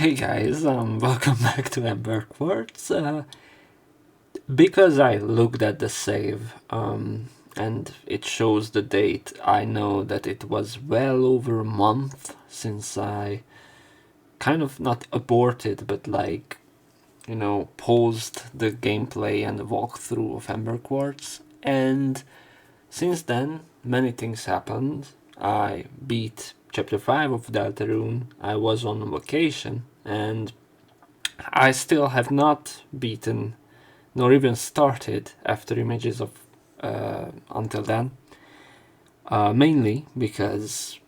Hey guys, welcome back to Ember Quartz. Because I looked at the save, and it shows the date, I know that it was well over a month since I kind of not aborted, but like, paused the gameplay and the walkthrough of Ember Quartz. And since then, many things happened. I beat Chapter 5 of Deltarune, I was on vacation, and I still have not beaten nor even started After Images of until then. Mainly because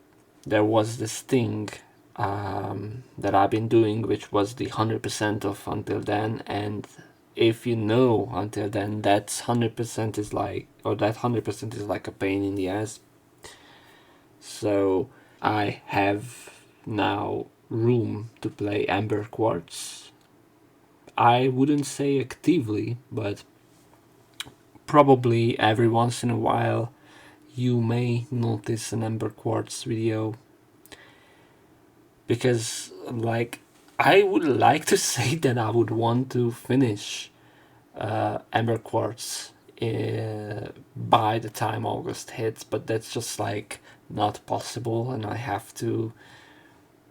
there was this thing that I've been doing, which was the 100% of Until Then, and if you know Until Then, that's 100% is like, or that 100% is like a pain in the ass. So I have now room to play Ember Quartz. I wouldn't say actively, but probably every once in a while you may notice an Ember Quartz video. Because, like, I would like to say that I would want to finish Ember Quartz by the time August hits, but that's just, like, not possible, and I have to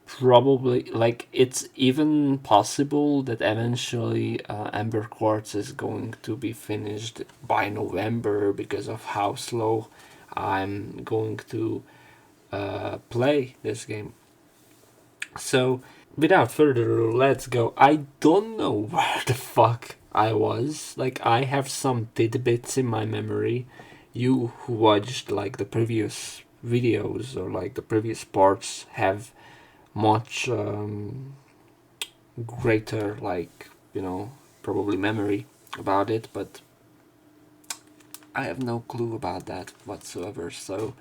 probably, like, it's even possible that eventually Ember Quartz is going to be finished by November because of how slow I'm going to play this game. So, without further ado, let's go. I don't know where the fuck I was. Like, I have some tidbits in my memory. You who watched, like, the previous videos or, like, the previous parts have much greater, like, probably memory about it, but I have no clue about that whatsoever. So,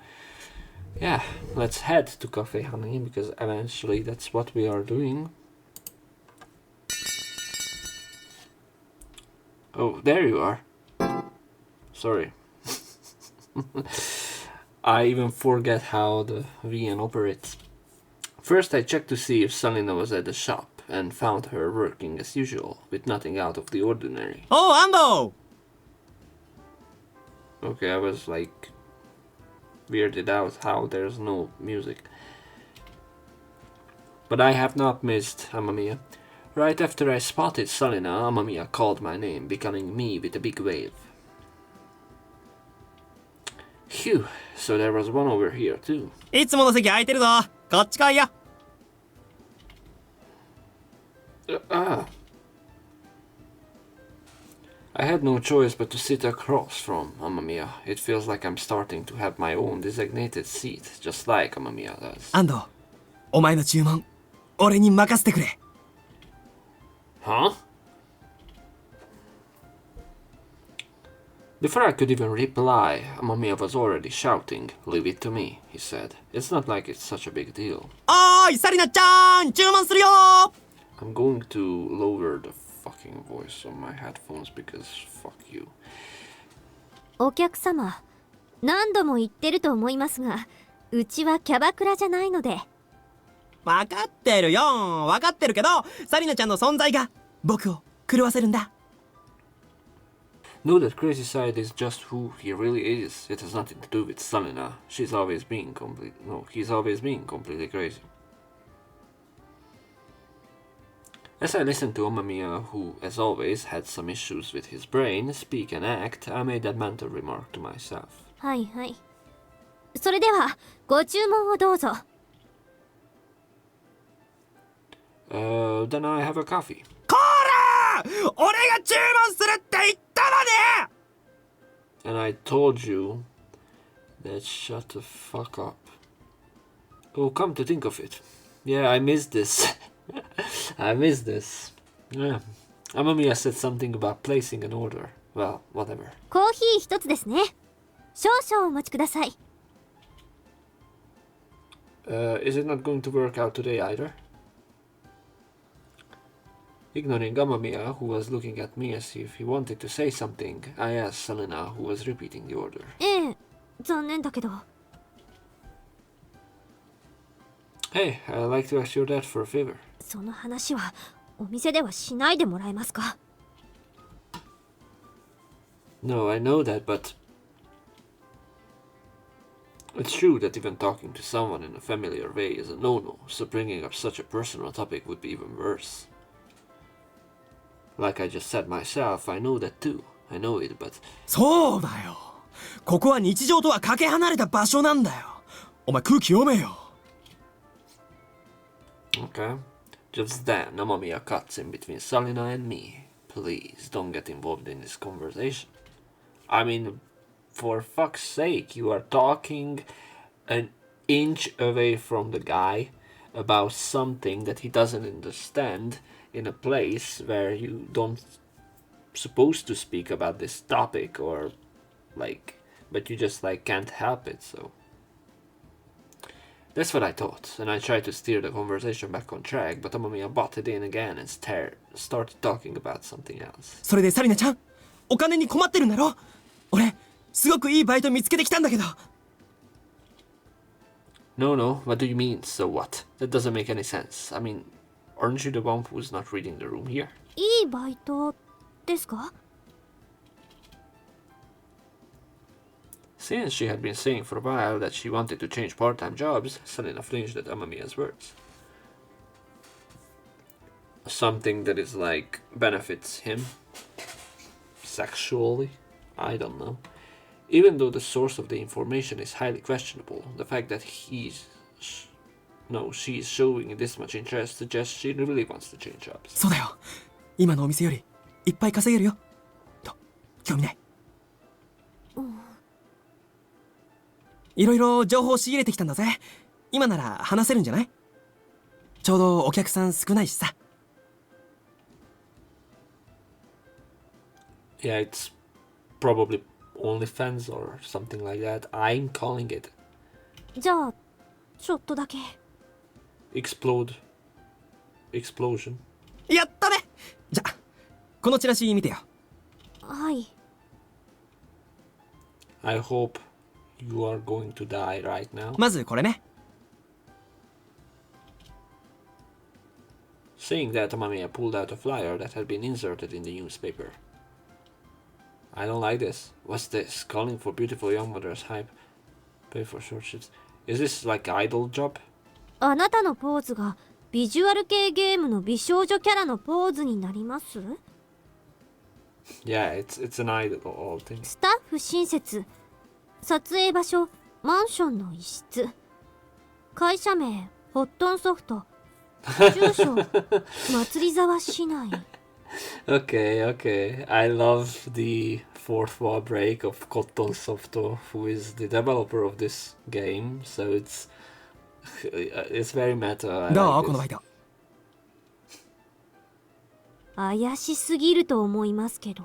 yeah, let's head to Cafe Honey, because eventually that's what we are doing. Oh, there you are. Sorry. I even forget how the VN operates. First I checked to see if Salina was at the shop, and found her working as usual, with nothing out of the ordinary. Oh, Ando! Okay, I was like weirded out how there's no music. But I have not missed Amamiya. Right after I spotted Salina, Amamiya called my name, beckoning me with a big wave. Phew, so there was one over here too. いつもの席空いてるぞ。こっち来いよ。I had no choice but to sit across from Amamiya. It feels like I'm starting to have my own designated seat, just like Amamiya does. 安藤、お前の注文、俺に任せてくれ。Huh? Before I could even reply, Amamiya was already shouting, "Leave it to me," he said. "It's not like it's such a big deal." おーい、サリナちゃん、注文するよ。 I'm going to lower the fucking voice on my headphones because fuck you. お客様、何度も言ってると思いますが、うちはキャバクラじゃないので。分かってるよ、分かってるけど、サリナちゃんの存在が僕を狂わせるんだ。No, that crazy side is just who he really is. It has nothing to do with Salina. He's always been completely crazy. As I listened to Amamiya, who, as always, had some issues with his brain, speak and act, I made that mental remark to myself. はいはい。それでは、ご注文をどうぞ。Then I have a coffee. こらー！俺が注文するって言ったのね！ And I told you that shut the fuck up. Oh, come to think of it. Yeah, I missed this. I missed this. Yeah. Amamiya said something about placing an order. Well, whatever. コーヒー一つですね。少々お待ちください。Is it not going to work out today either? Ignoring Amamiya, who was looking at me as if he wanted to say something, I asked Salina, who was repeating the order. ええ、残念だけど。Hey, I'd like to ask your dad for a favor. その話はお店ではしないでもらえますか？ No, I know that, but it's true that even talking to someone in a familiar way is a no-no, so bringing up such a personal topic would be even worse. Like I just said myself, I know that too. I know it, but... そうだよ。ここは日常とはかけ離れた場所なんだよ。お前空気読めよ。Okay. Just then, Amamiya cuts in between Salina and me. Please, don't get involved in this conversation. I mean, for fuck's sake, you are talking an inch away from the guy about something that he doesn't understand in a place where you don't supposed to speak about this topic, or like, but you just like can't help it. So that's what I thought, and I tried to steer the conversation back on track, but Amamiya butted in again and started talking about something else. それでサリナちゃん、お金に困ってるんだろ？俺すごくいいバイト見つけてきたんだけど。 No, what do you mean, so what? That doesn't make any sense. I mean, aren't you the one who's not reading the room here? いいバイトですか？ Since she had been saying for a while that she wanted to change part-time jobs, Selena flinched at Amamiya's words. Something that is like benefits him sexually? I don't know. Even though the source of the information is highly questionable, the fact that she's showing this much interest suggests she really wants to change jobs. そうだよ。今のお店よりいっぱい稼げるよ。と興味ない？いろいろ情報仕入れてきたんだぜ。今なら話せるんじゃない？ちょうどお客さん少ないしさ。Yeah, it's probably OnlyFans or something like that. I'm calling it. じゃあちょっとだけ。 Explosion. やったね。じゃあこのチラシ見てよ。はい。 I hope you are going to die right now. まずこれね。 Saying that, Amamiya pulled out a flyer that had been inserted in the newspaper. I don't like this. What's this? Calling for beautiful young mothers hype. Pay for short shifts. Is this like idol job? あなたのポーズがビジュアル系ゲームの美少女キャラのポーズになります？ Yeah, it's an idol thing. スタッフ親切。撮影場所マンションの一室。会社名ホットンソフト。住所祭沢市内。Okay. I love the fourth wall break of Cotton Softo, who is the developer of this game. So it's very meta. どうこのバイト？怪しすぎると思いますけど。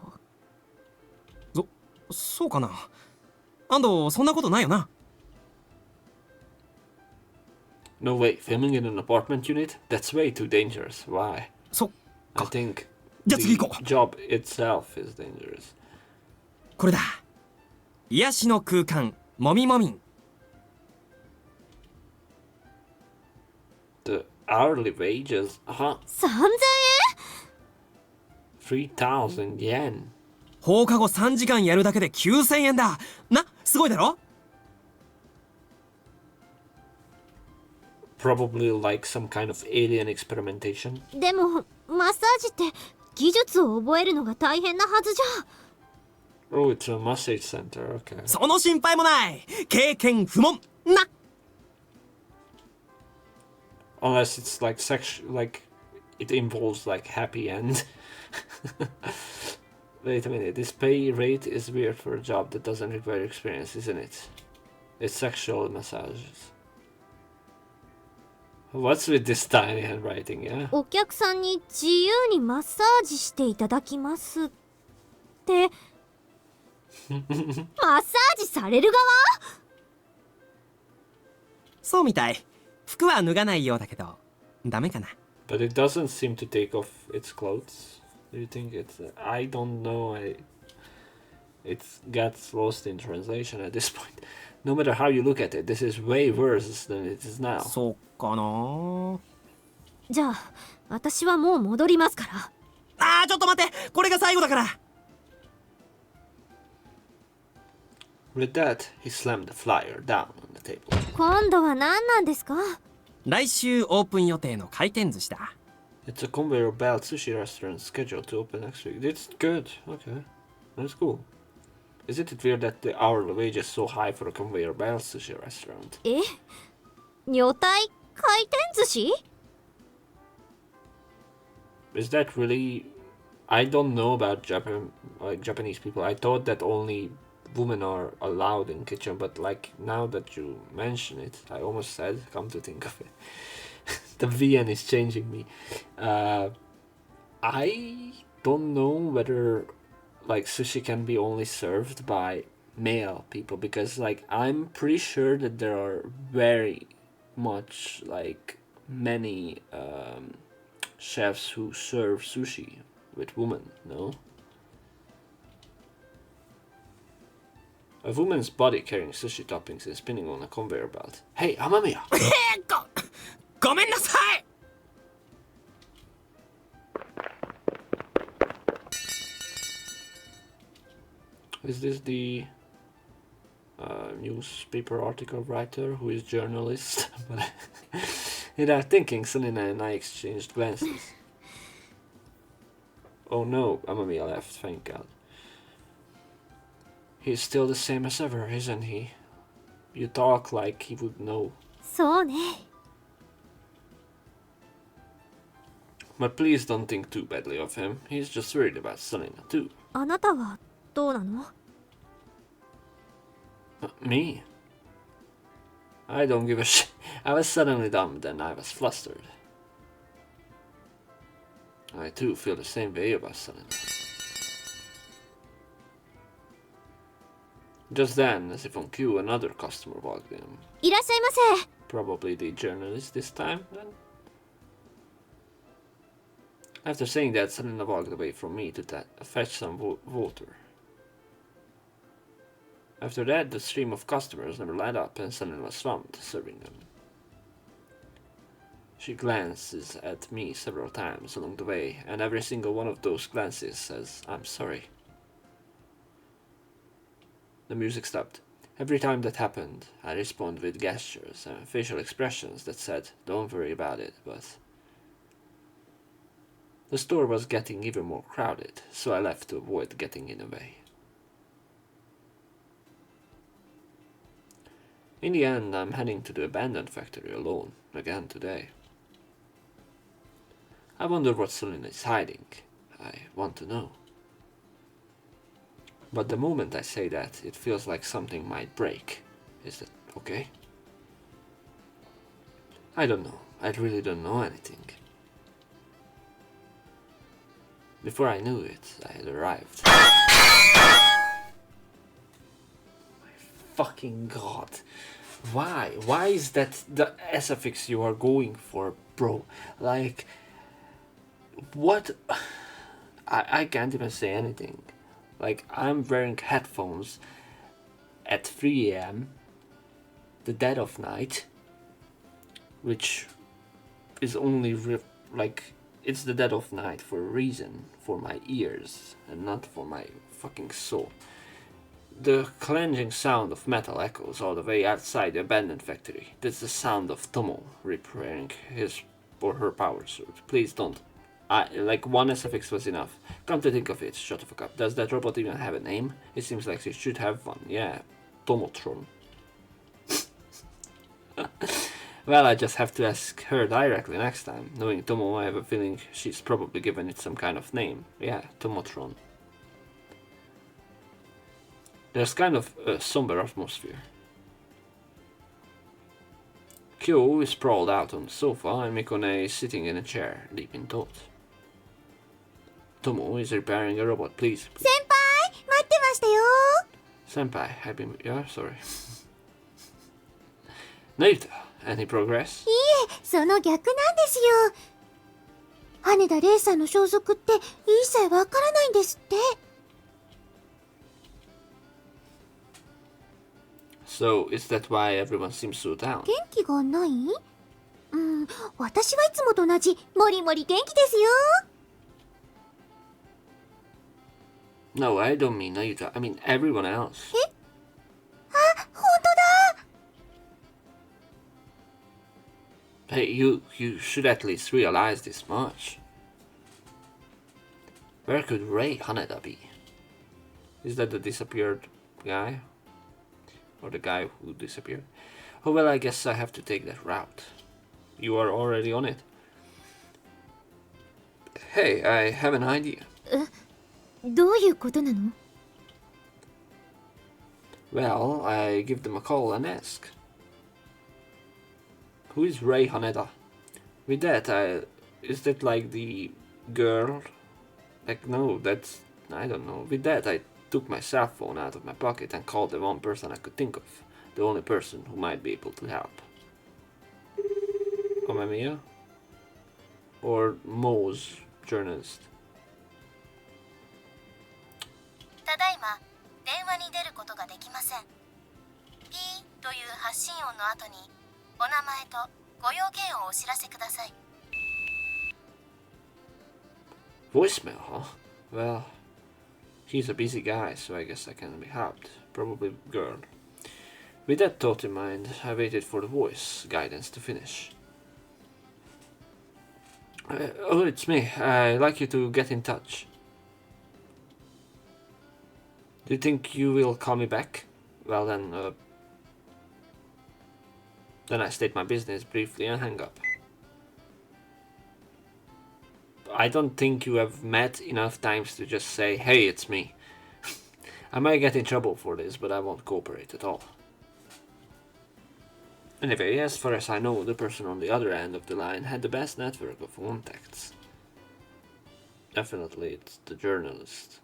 そうかな。安藤そんなことないよな。 No way, filming in an apartment unit? That's way too dangerous. Why? そっ I か。 think じゃあ次 the 行こう。 job itself is dangerous. これだ。癒しの空間もみもみん。 The hourly wages, 3000 3,000 yen. 放課後3時間やるだけで9000円だ。な、すごいだろ？ Probably like some kind of alien experimentation. 円？でもマッサージって技術を覚えるのが大変なはずじゃ。 Oh, it's a massage center, okay. その心配もない。経験不問。な。 Unless it's like like it involves like happy end. Wait a minute, this pay rate is weird for a job that doesn't require experience, isn't it? It's sexual massages. What's with this tiny handwriting, yeah? お客さんに自由にマッサージしていただきますってマッサージされる側？そうみたい。服は脱がないようだけど、ダメかな。 But it doesn't seem to take off its clothes. Do you think it's... I don't know. It gets lost in translation at this point. No matter how you look at it, this is way worse than it is now. そうかな。じゃあ私はもう戻りますから。ちょっと待って、これが最後だから。With that, he slammed the flyer down on the table. 今度は何なんですか？来週オープン予定の回転寿司だ。It's a conveyor belt sushi restaurant scheduled to open next week. It's good. Okay. That's cool. Isn't it weird that the hourly wage is so high for a conveyor belt sushi restaurant? え？女体回転寿司？ Is that really... I don't know about Japanese people. I thought that only women are allowed in kitchen, but like now that you mention it, I almost said, come to think of it. The VN is changing me. I don't know whether like sushi can be only served by male people, because like I'm pretty sure that there are very much like many chefs who serve sushi with women, no? A woman's body carrying sushi toppings and spinning on a conveyor belt. Hey, Amamiya! ごめんなさい。Is this the newspaper article writer who is journalist? In our thinking, Selena and I exchanged glances. Oh no, Amamiya left, thank God. He's still the same as ever, isn't he? You talk like he would know. そうね。 But please don't think too badly of him. He's just worried about Selena too. あなたはどうなの？ Me? I don't give a shit. I was suddenly dumb, then I was flustered. I too feel the same way about Selena. Just then, as if on cue, another customer walked in. いらっしゃいませ。 Probably the journalist this time, then. After saying that, Selena walked away from me to fetch some water. After that, the stream of customers never let up, and Selena was swamped, serving them. She glances at me several times along the way, and every single one of those glances says, "I'm sorry." The music stopped. Every time that happened, I responded with gestures and facial expressions that said, "Don't worry about it," but... The store was getting even more crowded, so I left to avoid getting in the way. In the end, I'm heading to the abandoned factory alone, again today. I wonder what Selena is hiding. I want to know. But the moment I say that, it feels like something might break. Is that okay? I don't know. I really don't know anything. Before I knew it, I had arrived. My fucking god. Why? Why is that the S-affix you are going for, bro? Like... What? I can't even say anything. Like, I'm wearing headphones at 3 AM, the dead of night, which is only like, it's the dead of night for a reason, for my ears, and not for my fucking soul. The clenching sound of metal echoes all the way outside the abandoned factory. That's the sound of Tomo repairing his or her power suit. Please don't. Like, one SFX was enough. Come to think of it, shut the fuck up. Does that robot even have a name? It seems like she should have one. Yeah, Tomotron. Well, I just have to ask her directly next time. Knowing Tomo, I have a feeling she's probably given it some kind of name. Yeah, Tomotron. There's kind of a somber atmosphere. Kyo is sprawled out on the sofa and Mikone is sitting in a chair, deep in thought. Tomo is repairing a robot, please. 先輩、待ってましたよ。 Senpai, I've been... Yeah, sorry. Naruto, any progress? いいえ、その逆なんですよ。羽田レイさんの消息って一切わからないんですって。So, is that why everyone seems so down? 元気がない？私はいつもと同じもりもり元気ですよ。 No, I don't mean you. I mean everyone else. あ、本当だ。 Hey, you should at least realize this much. Where could Rei Haneda be? Is that the disappeared guy? Or the guy who disappeared? Oh well, I guess I have to take that route. You are already on it. Hey, I have an idea. どういうことなの？ Well, I give them a call and ask. Who is Rei Haneda? With that, is that like the girl? Like, no, that's... I don't know. With that, I took my cell phone out of my pocket and called the one person I could think of. The only person who might be able to help. Omamiya? Or Mo's journalist? ただいま電話に出ることができません。ピーという発信音の後にお名前とご用件をお知らせください。Voicemail, huh? Well, he's a busy guy, so I guess I can be helped. Probably girl. With that thought in mind, I waited for the voice guidance to finish. Oh, it's me. I'd like you to get in touch. Do you think you will call me back? Well then, then I state my business briefly and hang up. I don't think you have met enough times to just say, hey, it's me. I might get in trouble for this, but I won't cooperate at all. Anyway, as far as I know, the person on the other end of the line had the best network of contacts. Definitely, it's the journalist.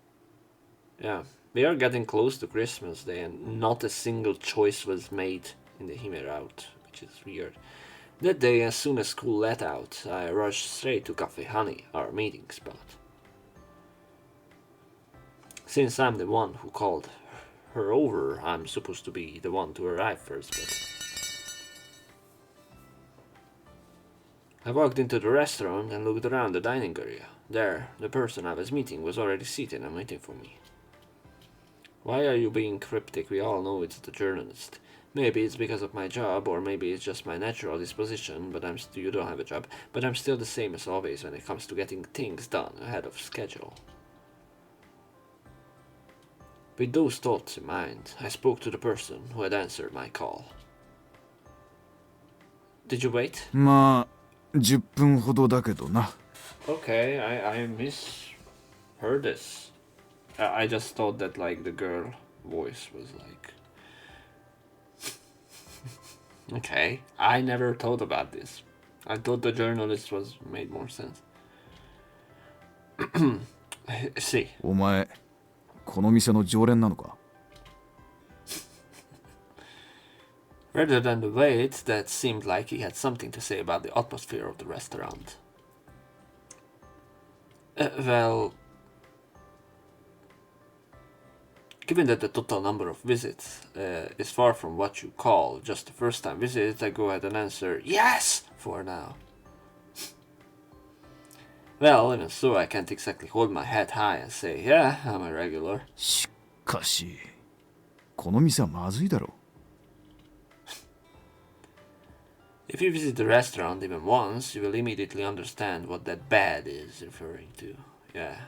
Yeah, we are getting close to Christmas Day and not a single choice was made in the Hime route, which is weird. That day, as soon as school let out, I rushed straight to Cafe Honey, our meeting spot. Since I'm the one who called her over, I'm supposed to be the one to arrive first, but... I walked into the restaurant and looked around the dining area. There, the person I was meeting was already seated and waiting for me. Why are you being cryptic? We all know it's the journalist. Maybe it's because of my job, or maybe it's just my natural disposition, but you don't have a job. But I'm still the same as always when it comes to getting things done ahead of schedule. With those thoughts in mind, I spoke to the person who had answered my call. Did you wait? まあ10分ほどだけどな。 Okay, I misheard this. I just thought that like the girl voice was like... Okay, I never thought about this. I thought the journalist made more sense. See. お前この店の常連なのか？ Rather than the wait, that seemed like he had something to say about the atmosphere of the restaurant. Well... Given that the total number of visits is far from what you call just the first time visit, I go ahead and answer yes for now. Well, even so, I can't exactly hold my head high and say, yeah, I'm a regular. しかしこの店はまずいだろ。 If you visit the restaurant even once, you will immediately understand what that bad is referring to. Yeah.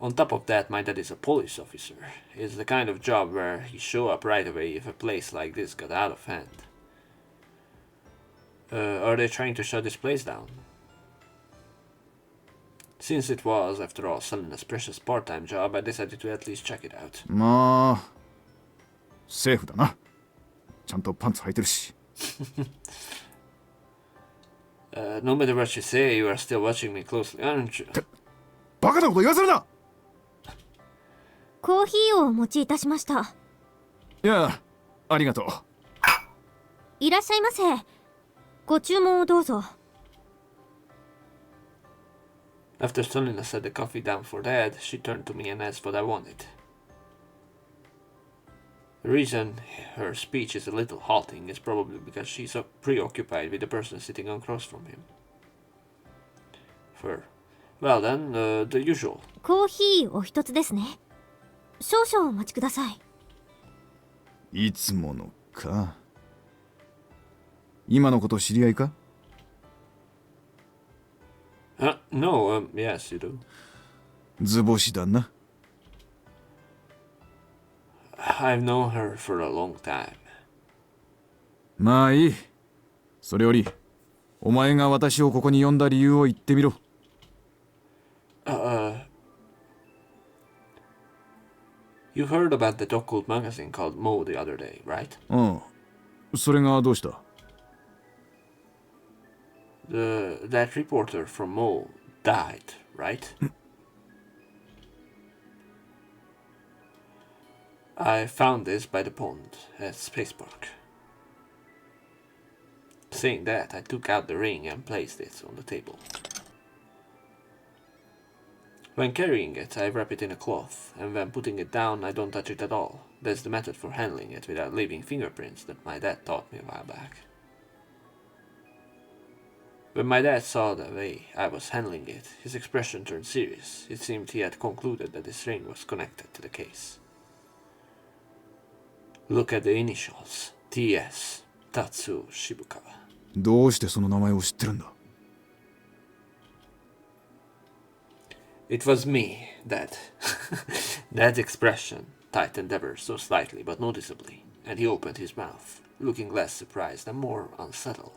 On top of that, my dad is a police officer. It's the kind of job where he show up right away if a place like this got out of hand. Are they trying to shut this place down? Since it was, after all, Selena's precious part-time job, I decided to at least check it out. まあセーフだな。ちゃんとパンツ履いてるし。 No matter what you say, you are still watching me closely, aren't you? バカなこと言わせるな。コーヒーをお持ちいたしました。いやありがとう。いらっしゃいませ。ご注文をどうぞ。 After Selena set the coffee down for Dad, she turned to me and asked what I wanted. The reason her speech is a little halting is probably because she's so preoccupied with the person sitting across from him. Well then, the usual. コーヒーお一つですね。少々お待ちください。いつものか。今のこと知り合いか？ No, yes, you do. 図星だな。I've known her for a long time. まあいい。それより、お前が私をここに呼んだ理由を言ってみろ。You heard about that occult magazine called Mo the other day, right? うん。それがどうした？ That reporter from Mo died, right? I found this by the pond at Spacepark. Saying that, I took out the ring and placed it on the table. When carrying it, I wrap it in a cloth, and when putting it down, I don't touch it at all. That's the method for handling it without leaving fingerprints that my dad taught me a while back. When my dad saw the way I was handling it, his expression turned serious. It seemed he had concluded that this ring was connected to the case. Look at the initials. T.S. Tatsuo Shibukawa. どうしてその名前を知ってるんだ？ It was me, Dad. That expression tightened ever so slightly but noticeably, and he opened his mouth, looking less surprised and more unsettled.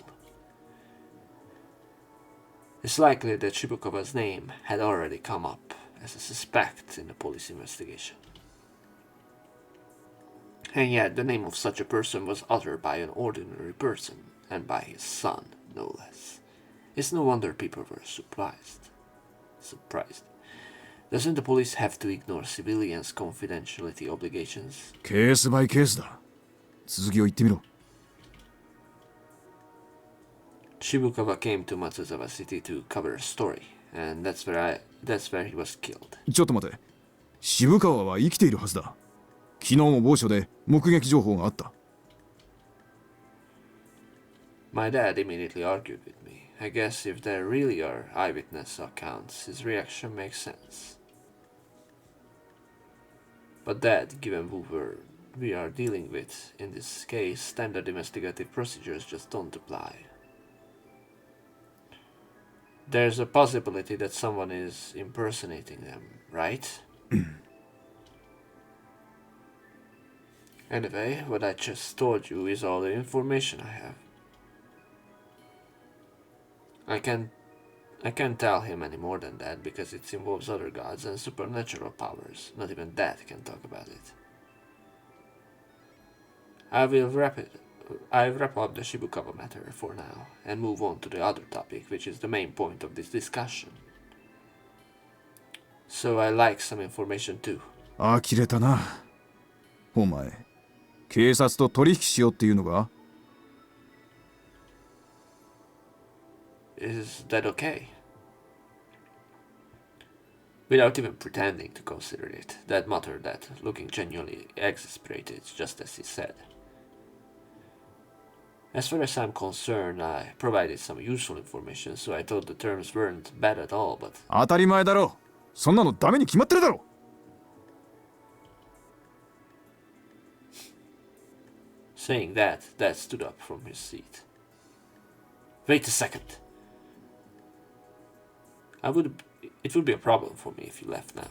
It's likely that Shibukawa's name had already come up as a suspect in the police investigation. And yet the name of such a person was uttered by an ordinary person, and by his son, no less. It's no wonder people were surprised. Doesn't the police have to ignore civilians' confidentiality obligations? ケースバイケースだ。続きを言ってみろ。Shibukawa came to Matsuzawa City to cover a story, and that's where he was killed. ちょっと待て。渋川は生きているはずだ。昨日も某所で目撃情報があった。My dad immediately argued with me. I guess if there really are eyewitness accounts, his reaction makes sense. But Dad, given who we are dealing with in this case, standard investigative procedures just don't apply. There's a possibility that someone is impersonating them, right? Anyway, what I just told you is all the information I have. I can't tell him any more than that because it involves other gods and supernatural powers. Not even Dad can talk about it. I wrap up the Shibukawa matter for now and move on to the other topic, which is the main point of this discussion. So I like some information too. 呆れたな。お前、警察と取引しようっていうのか？ Is that okay? Without even pretending to consider it, Dad muttered that, looking genuinely exasperated, just as he said. As far as I'm concerned, I provided some useful information, so I thought the terms weren't bad at all, but... 当たり前だろ。そんなのダメに決まってるだろ。Saying that, Dad stood up from his seat. Wait a second. It would be a problem for me if he left now.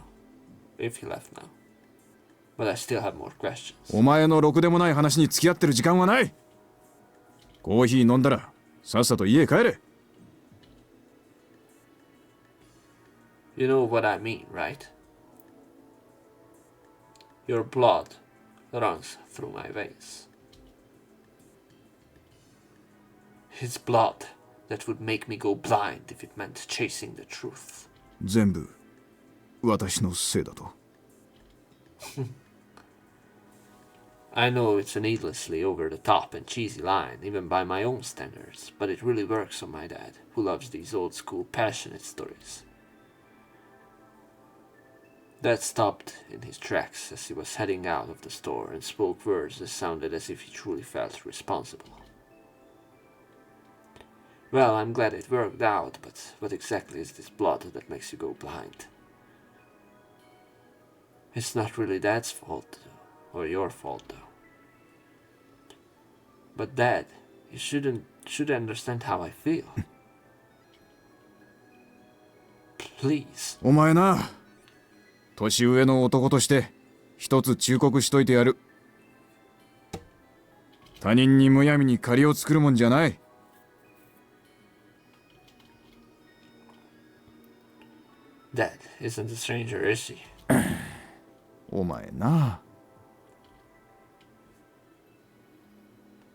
But I still have more questions. お前のろくでもない話に付き合ってる時間はない。コーヒー飲んだらさっさと家へ帰れ。You know what I mean, right? Your blood runs through my veins. It's blood that would make me go blind if it meant chasing the truth. 全部私のせいだと。I know it's a needlessly over the top and cheesy line, even by my own standards, but it really works on my dad, who loves these old school passionate stories. Dad stopped in his tracks as he was heading out of the store and spoke words that sounded as if he truly felt responsible. Well, I'm glad it worked out, but what exactly is this blood that makes you go blind? It's not really Dad's fault, or your fault, though. But Dad, you should understand how I feel. Please. お前な、年上の男として一つ忠告しといてやる。他人にむやみに借りを作るもんじゃない。Dad isn't a stranger, is she? お前な。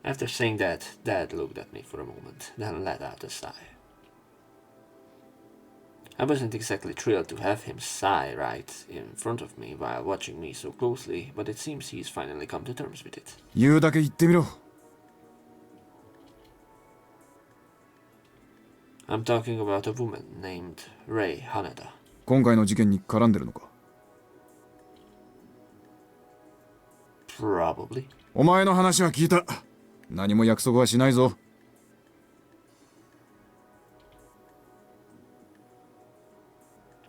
After saying that, Dad looked at me for a moment, then let out a sigh. I wasn't exactly thrilled to have him sigh right in front of me while watching me so closely, but it seems he's finally come to terms with it. 言うだけ言ってみろ。I'm talking about a woman named Rei Haneda. 今回の事件に絡んでるのか。Probably. お前の話は聞いた。何も約束はしないぞ。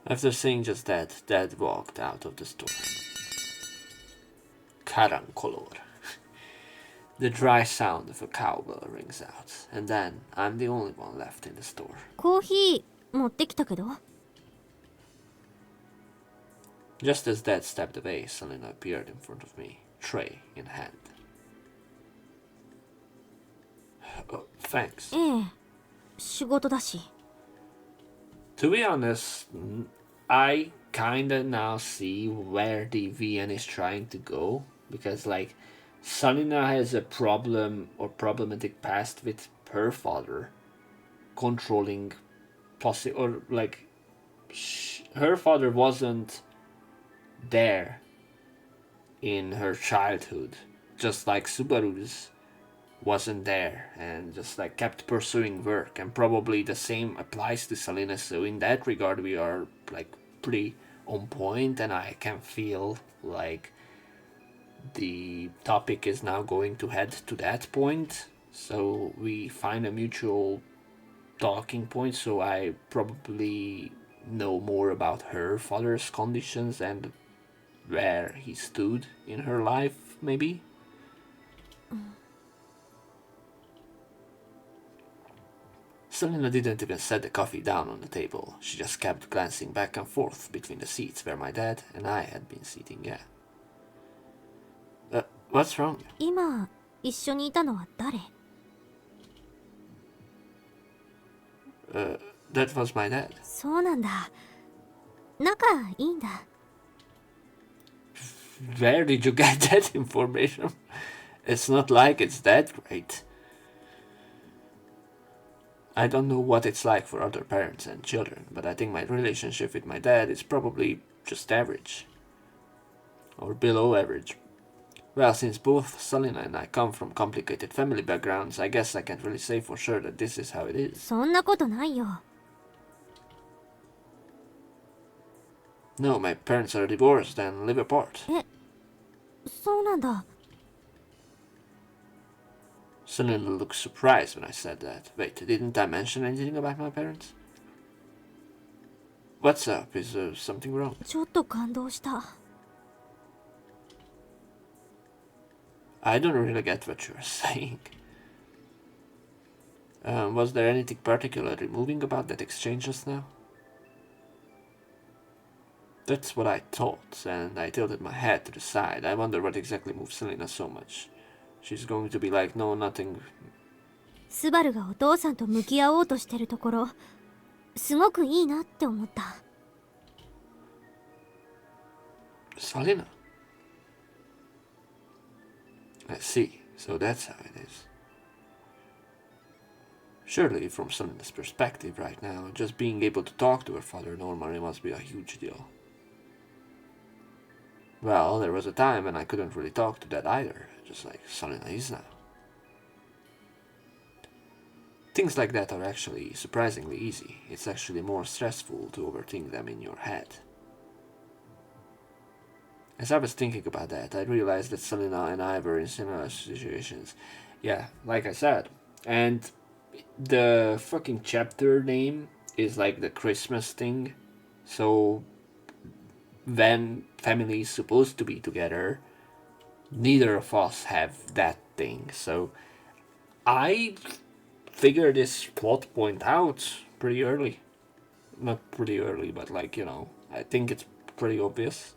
After saying just that, Dad walked out of the store. Carancolor. The dry sound of a cowbell rings out, and then I'm the only one left in the store. コーヒー持ってきたけど。 Just as Dad stepped away, Selena appeared in front of me, tray in hand. Oh, thanks. ええ、仕事だし。 To be honest, I kinda now see where the VN is trying to go, because like Selena has a problem or problematic past with her father controlling or like her father wasn't there in her childhood, just like Subaru's wasn't there and just like kept pursuing work, and probably the same applies to Selena. So in that regard we are like pretty on point, and I can feel like the topic is now going to head to that point, so we find a mutual talking point. So I probably know more about her father's conditions and where he stood in her life, maybe. Selena didn't even set the coffee down on the table. She just kept glancing back and forth between the seats where my dad and I had been sitting. What's wrong? 今一緒にいたのは誰？ That was my dad. そうなんだ。仲いいんだ。 Where did you get that information? It's not like it's that great. I don't know what it's like for other parents and children, but I think my relationship with my dad is probably just average. Or below average. Well, since both Selena and I come from complicated family backgrounds, I guess I can't really say for sure that this is how it is. そんなことないよ。 No, my parents are divorced and live apart. そうなんだ。 Selena looked surprised when I said that. Wait, didn't I mention anything about my parents? What's up? Is there something wrong? ちょっと感動した。 I don't really get what you're saying. Was there anything particularly moving about that exchange just now? That's what I thought, and I tilted my head to the side. I wonder what exactly moved Selena so much. She's going to be like, no, nothing. スバルがお父さんと向き合おうとしてるところ、すごくいいなって思った。 Selena? I see, so that's how it is. Surely, from Selena's perspective right now, just being able to talk to her father normally must be a huge deal. Well, there was a time when I couldn't really talk to Dad either, just like Selena is now. Things like that are actually surprisingly easy. It's actually more stressful to overthink them in your head. As I was thinking about that, I realized that Selena and I were in similar situations. Yeah, like I said. And the fucking chapter name is like the Christmas thing. So when family is supposed to be together, neither of us have that thing. So I figured this plot point out pretty early. Not pretty early, but like, I think it's pretty obvious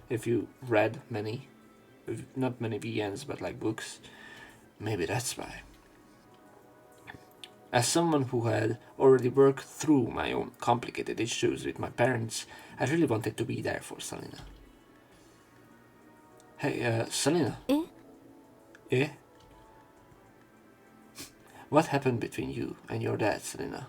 if you read many, not many VNs, but like books. Maybe that's why. As someone who had already worked through my own complicated issues with my parents, I really wanted to be there for Selena. Hey, Selena. Eh? Eh? What happened between you and your dad, Selena?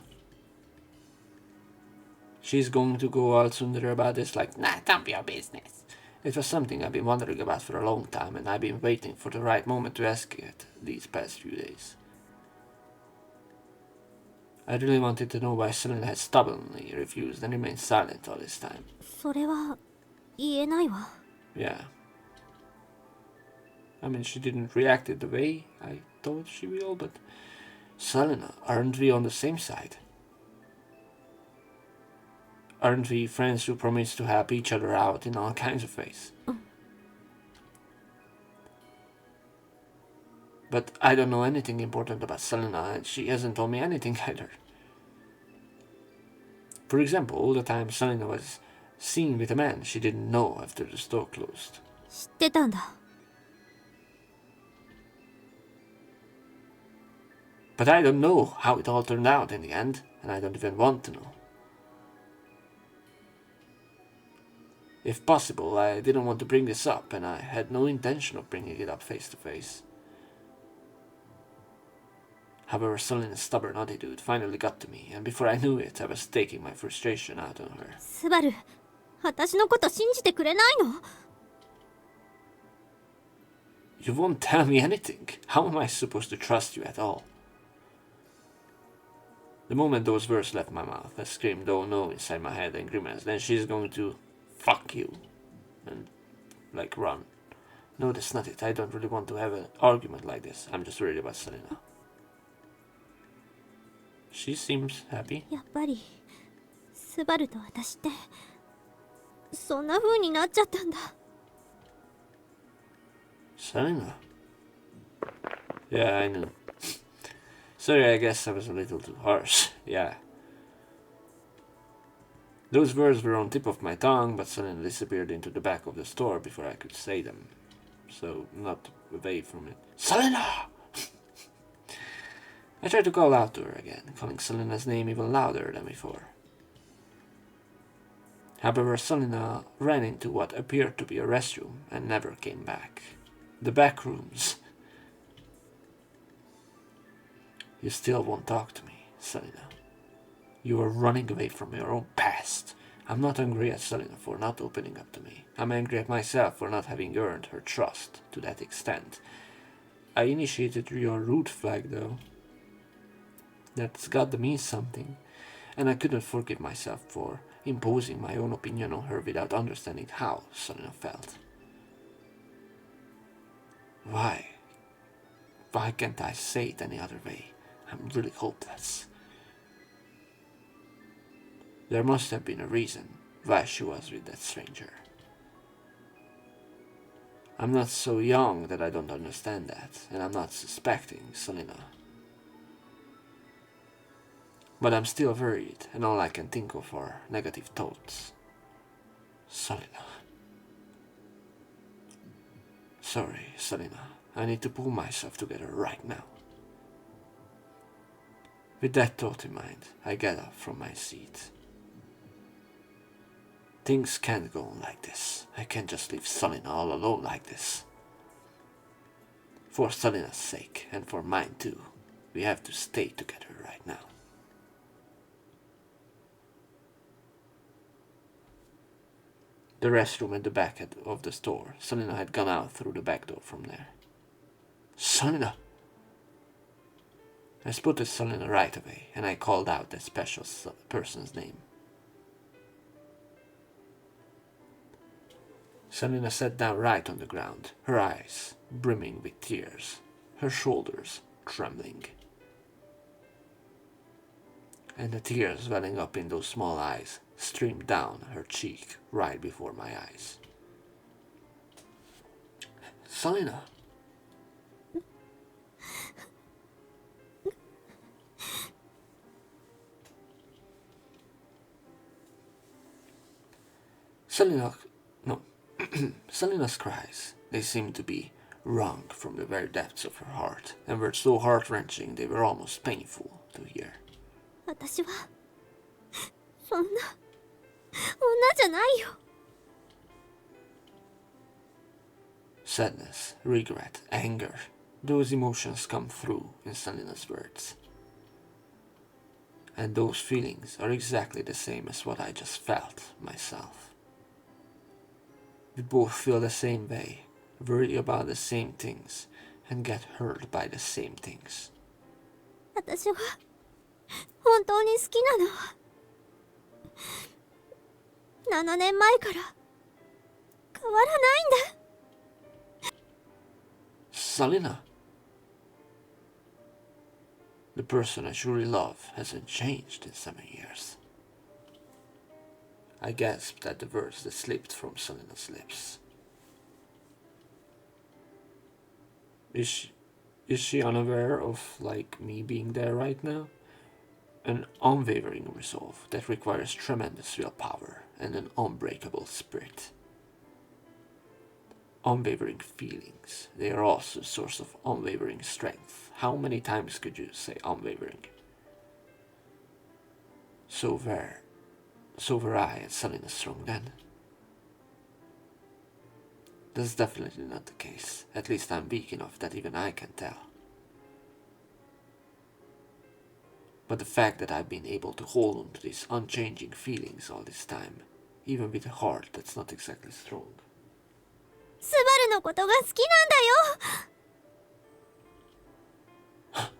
She's going to go all sooner about this like, nah, don't be your business. It was something I've been wondering about for a long time, and I've been waiting for the right moment to ask it these past few days. I really wanted to know why Selena had stubbornly refused and remained silent all this time. それは言えないわ。 Yeah. I mean, she didn't react it the way I thought she will, but... Selena, aren't we on the same side? Aren't we friends who promise to help each other out in all kinds of ways? But I don't know anything important about Selena, and she hasn't told me anything either. For example, all the time Selena was seen with a man she didn't know after the store closed. 知ってたんだ。 But I don't know how it all turned out in the end, and I don't even want to know. If possible, I didn't want to bring this up, and I had no intention of bringing it up face to face. However, Selena's stubborn attitude finally got to me, and before I knew it, I was taking my frustration out on her. スバル、私のこと信じてくれないの？ You won't tell me anything. How am I supposed to trust you at all? The moment those words left my mouth, I screamed "oh no" inside my head and grimaced. Then she's going to fuck you and like run. No, that's not it. I don't really want to have an argument like this. I'm just worried about Selena. She seems happy. やっぱりスバルと私ってそんな風になっちゃったんだ。 Selena? Yeah, I knew. Sorry, I guess I was a little too harsh. Yeah. Those words were on tip of my tongue, but Selena disappeared into the back of the store before I could say them. So, not away from it. Selena! I tried to call out to her again, calling Selena's name even louder than before. However, Selena ran into what appeared to be a restroom and never came back. The back rooms. You still won't talk to me, Selena. You are running away from your own past. I'm not angry at Selena for not opening up to me. I'm angry at myself for not having earned her trust to that extent. I initiated your root flag, though. That's gotta mean something. And I couldn't forgive myself for imposing my own opinion on her without understanding how Selena felt. Why? Why can't I say it any other way? I'm really hopeless. There must have been a reason why she was with that stranger. I'm not so young that I don't understand that, and I'm not suspecting Selena. But I'm still worried, and all I can think of are negative thoughts. Selena. Sorry, Selena. I need to pull myself together right now. With that thought in mind, I get up from my seat. Things can't go on like this. I can't just leave Selena all alone like this. For Selena's sake, and for mine too, we have to stay together right now. The restroom at the back of the store. Selena had gone out through the back door from there. Selena! I spotted Selena right away, and I called out that special person's name. Selena sat down right on the ground, her eyes brimming with tears, her shoulders trembling. And the tears welling up in those small eyes streamed down her cheek right before my eyes. Selena! Selena's cries, they seemed to be wrung from the very depths of her heart, and were so heart-wrenching they were almost painful to hear. 私はそんな女じゃないよ。 Sadness, regret, anger, those emotions come through in Selena's words. And those feelings are exactly the same as what I just felt myself. We both feel the same way, worry about the same things, and get hurt by the same things. 私は本当に好きなのは7年前から変わらないんだ。 Selena! The person I truly love hasn't changed in 7 years. I gasped at the words that slipped from Selena's lips. Is she unaware of, like, me being there right now? An unwavering resolve that requires tremendous willpower and an unbreakable spirit. Unwavering feelings, they are also a source of unwavering strength. How many times could you say unwavering? So were I and Selena strong then? That's definitely not the case. At least I'm weak enough that even I can tell. But the fact that I've been able to hold on to these unchanging feelings all this time, even with a heart that's not exactly strong. スバルのことが好きなんだよ。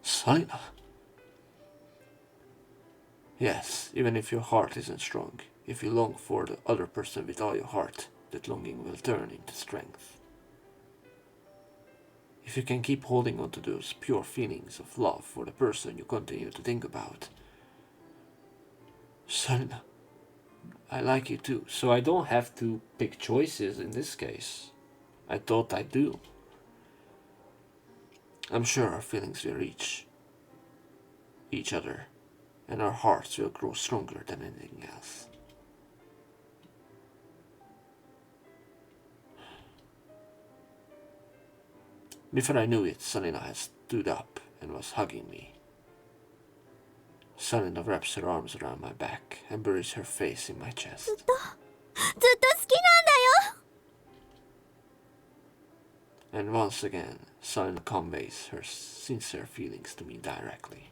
Selena! Yes, even if your heart isn't strong, if you long for the other person with all your heart, that longing will turn into strength. If you can keep holding on to those pure feelings of love for the person you continue to think about. Selena, I like you too, so I don't have to pick choices in this case. I thought I do. I'm sure our feelings will reach each other, and our hearts will grow stronger than anything else. Before I knew it, Selena had stood up and was hugging me. Selena wraps her arms around my back and buries her face in my chest. ずっと好きなんだよ。 And once again, Selena conveys her sincere feelings to me directly.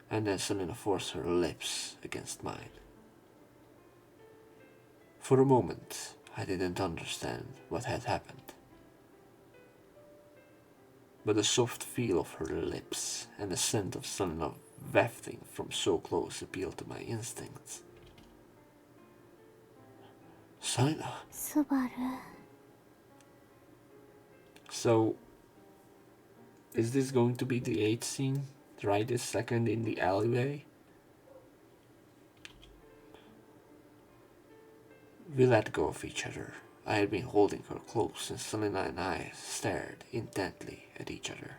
And then Selena forced her lips against mine. For a moment, I didn't understand what had happened. But the soft feel of her lips and the scent of Selena wafting from so close appealed to my instincts. Selena. スバル。 So, is this going to be the 8th scene? Right this second in the alleyway? We let go of each other. I had been holding her close, and Selena and I stared intently at each other.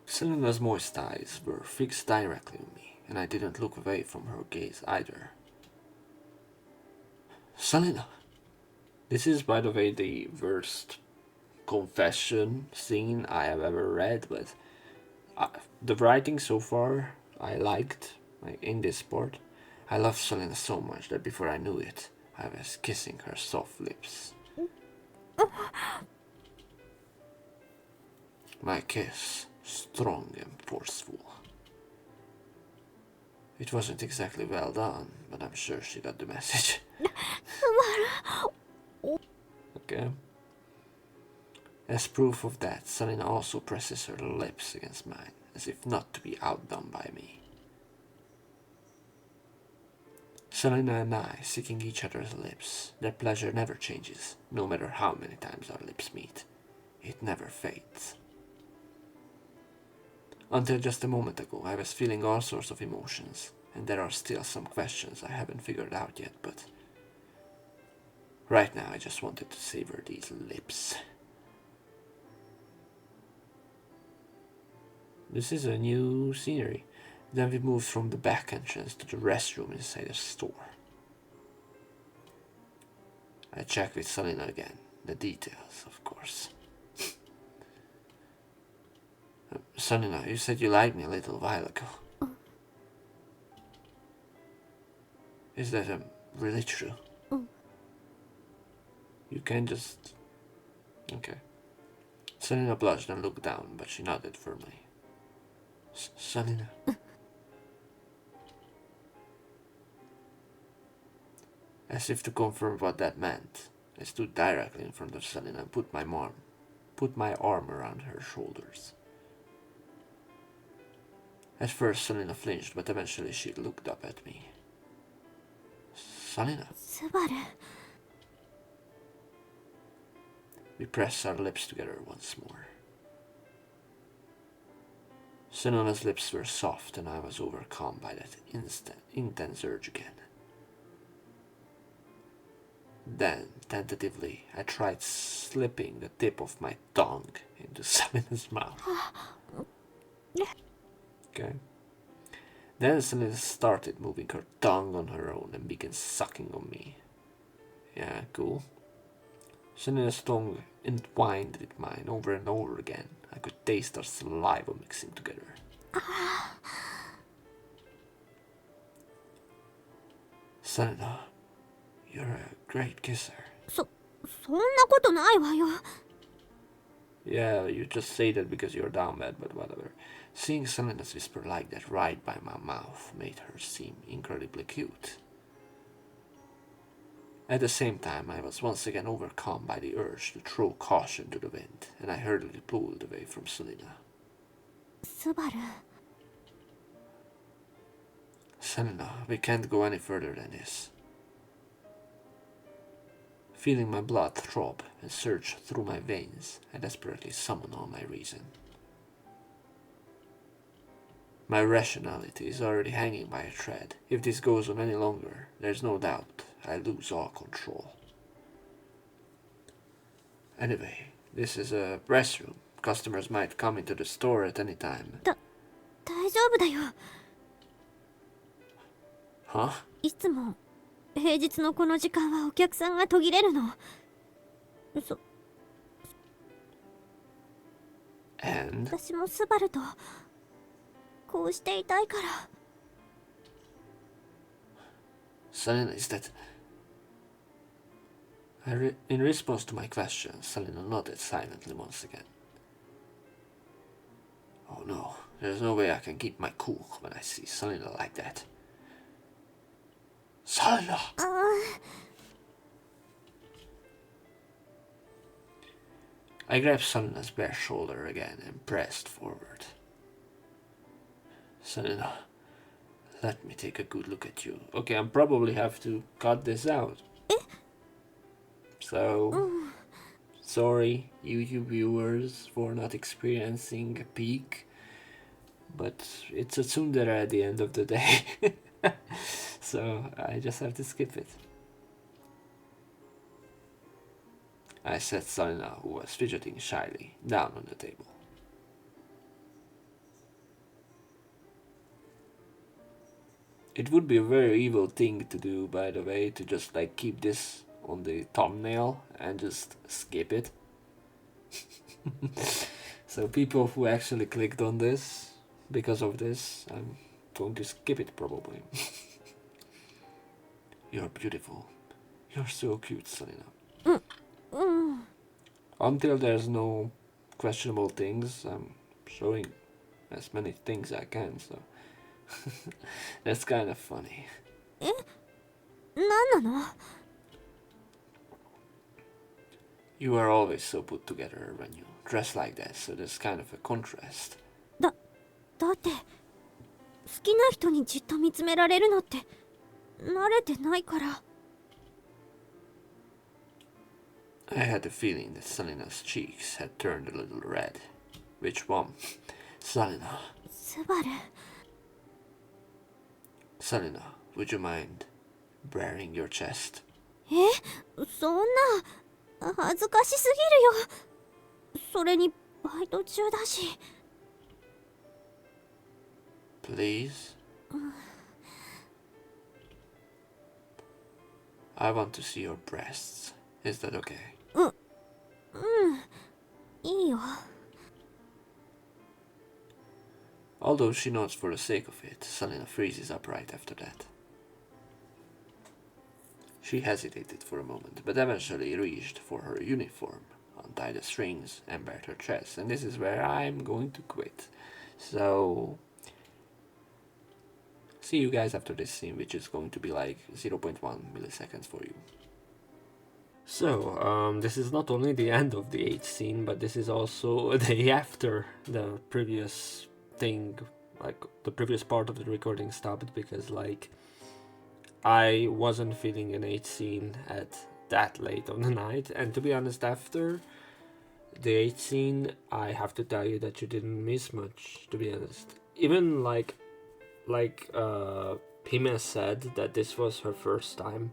Selena's moist eyes were fixed directly on me, and I didn't look away from her gaze either. Selena! This is, by the way, the worst confession scene I have ever read, but the writing so far I liked, in this part. I loved Selena so much that before I knew it, I was kissing her soft lips. My kiss, strong and forceful. It wasn't exactly well done, but I'm sure she got the message. Okay. As proof of that, Selena also presses her lips against mine, as if not to be outdone by me. Selena and I seeking each other's lips. Their pleasure never changes, no matter how many times our lips meet. It never fades. Until just a moment ago, I was feeling all sorts of emotions, and there are still some questions I haven't figured out yet, but right now I just wanted to savor these lips. This is a new scenery. Then we moved from the back entrance to the restroom inside a store. I checked with Selena again. The details, of course. Selena, you said you liked me a little while ago. Is that really true? You can't just... Okay. Selena blushed and looked down, but she nodded firmly. Selena. As if to confirm what that meant, I stood directly in front of Selena and put my arm around her shoulders. At first Selena flinched, but eventually she looked up at me. Selena. スバル We pressed our lips together once more. Selena's lips were soft and I was overcome by that intense urge again. Then, tentatively, I tried slipping the tip of my tongue into Selena's mouth. Okay. Then Selena started moving her tongue on her own and began sucking on me. Yeah, cool. Selena's tongue entwined with mine over and over again. I could taste our saliva mixing together. Selena, you're a great kisser. そんなことないわよ Yeah, you just say that because you're down bad, but whatever. Seeing Selena's whisper like that right by my mouth made her seem incredibly cute. At the same time, I was once again overcome by the urge to throw caution to the wind, and I hurriedly pulled away from Selena. スバル Selena, we can't go any further than this. Feeling my blood throb and surge through my veins, I desperately summoned all my reason. My rationality is already hanging by a thread. If this goes on any longer, there's no doubt I lose all control. Anyway, this is a restroom. Customers might come into the store at any time. 大丈夫だよ Huh? いつも平日のこの時間はお客さんが途切れるの And? 私もスバルとこうしていたいから Selena, is that... In response to my question, Selena nodded silently once again. Oh no, there's no way I can keep my cool when I see Selena like that. Selena! I grabbed Selena's bare shoulder again and pressed forward. Selena, let me take a good look at you. Okay, I'll probably have to cut this out. So, sorry, YouTube viewers, for not experiencing a peak. But it's a tsundere at the end of the day. So, I just have to skip it. I set Selena, who was fidgeting shyly, down on the table. It would be a very evil thing to do, by the way, to just like keep this on the thumbnail and just skip it. So people who actually clicked on this because of this, I'm going to skip it probably. You're beautiful. You're so cute, Selena. Until there's no questionable things, I'm showing as many things I can, so that's kind of funny. 何なの You are always so put together when you dress like that, so there's kind of a contrast. だって好きな人にじっと見つめられるのって慣れてないから。 I had a feeling that Selina's cheeks had turned a little red. Which one? Selina. スバル。 Selina, would you mind baring your chest? そんな恥ずかしすぎるよ。それにバイト中だし。 Please? I want to see your breasts. Is that okay? いいよ。 Although she nods for the sake of it, Selina freezes up right after that. She hesitated for a moment, but eventually reached for her uniform, untied the strings, and bared her chest, and this is where I'm going to quit. So, see you guys after this scene, which is going to be like 0.1 milliseconds for you. So, this is not only the end of the 8th scene, but this is also a day after the previous thing, like the previous part of the recording stopped, because like I wasn't feeling an 8th scene at that late on the night, and to be honest, after the 8th scene, I have to tell you that you didn't miss much, to be honest. Even like Hime said that this was her first time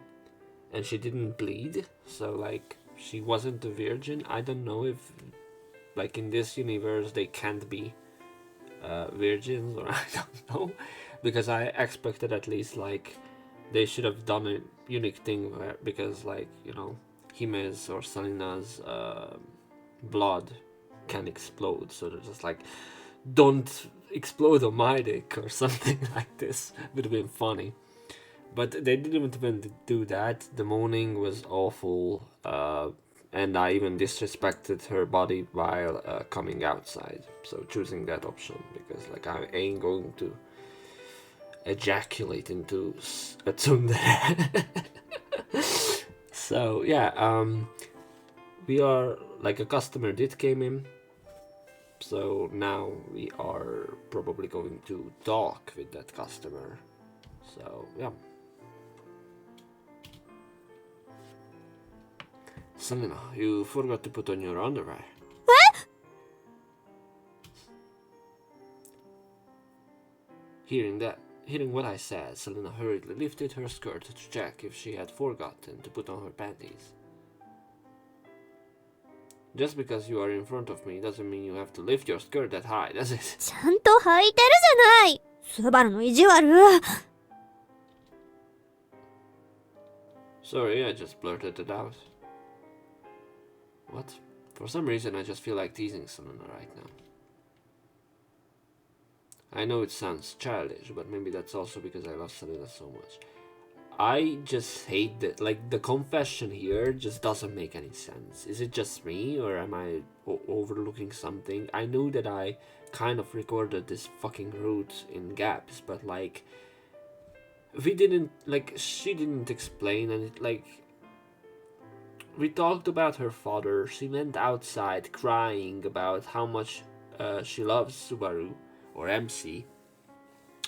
and she didn't bleed, so like she wasn't a virgin. I don't know if like in this universe they can't be virgins, or I don't know, because I expected at least like they should have done a unique thing where, because like, you know, Hime's or Selina's blood can explode, so they're just like, don't explode on my dick or something like this. Would have been funny, but they didn't even do that. The moaning was awful, and I even disrespected her body while coming outside, so choosing that option, because like I ain't going to ejaculate into a tsundere. So yeah, we are like a customer did came in, so now we are probably going to talk with that customer. So yeah. Selina, you forgot to put on your underwear. What? Hearing what I said, Selina hurriedly lifted her skirt to check if she had forgotten to put on her panties. Just because you are in front of me doesn't mean you have to lift your skirt that high, does it? ちゃんと履いてるじゃない。スバルの意地悪。 Sorry, I just blurted it out. What? For some reason I just feel like teasing Selina right now. I know it sounds childish, but maybe that's also because I love Selina so much. I just hate that, like, the confession here just doesn't make any sense. Is it just me, or am I overlooking something? I know that I kind of recorded this fucking route in gaps, but like, we didn't, like, she didn't explain, and it, like, we talked about her father. She went outside crying about how much she loves Subaru, or MC,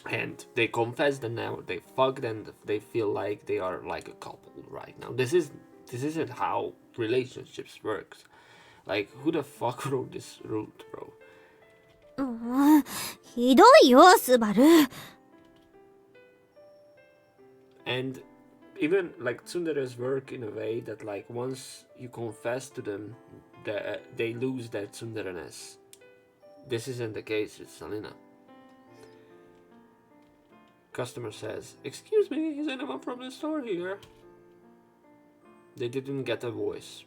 and they confessed, and now they fucked, and they feel like they are like a couple right now. This isn't how relationships works. Like, who the fuck wrote this route, bro? ひどいよ、スバル。 And even like tsunderes work in a way that like once you confess to them, they lose their tsundere-ness. This isn't the case with Selina. Customer says, "Excuse me, is anyone from the store here?" They didn't get a voice.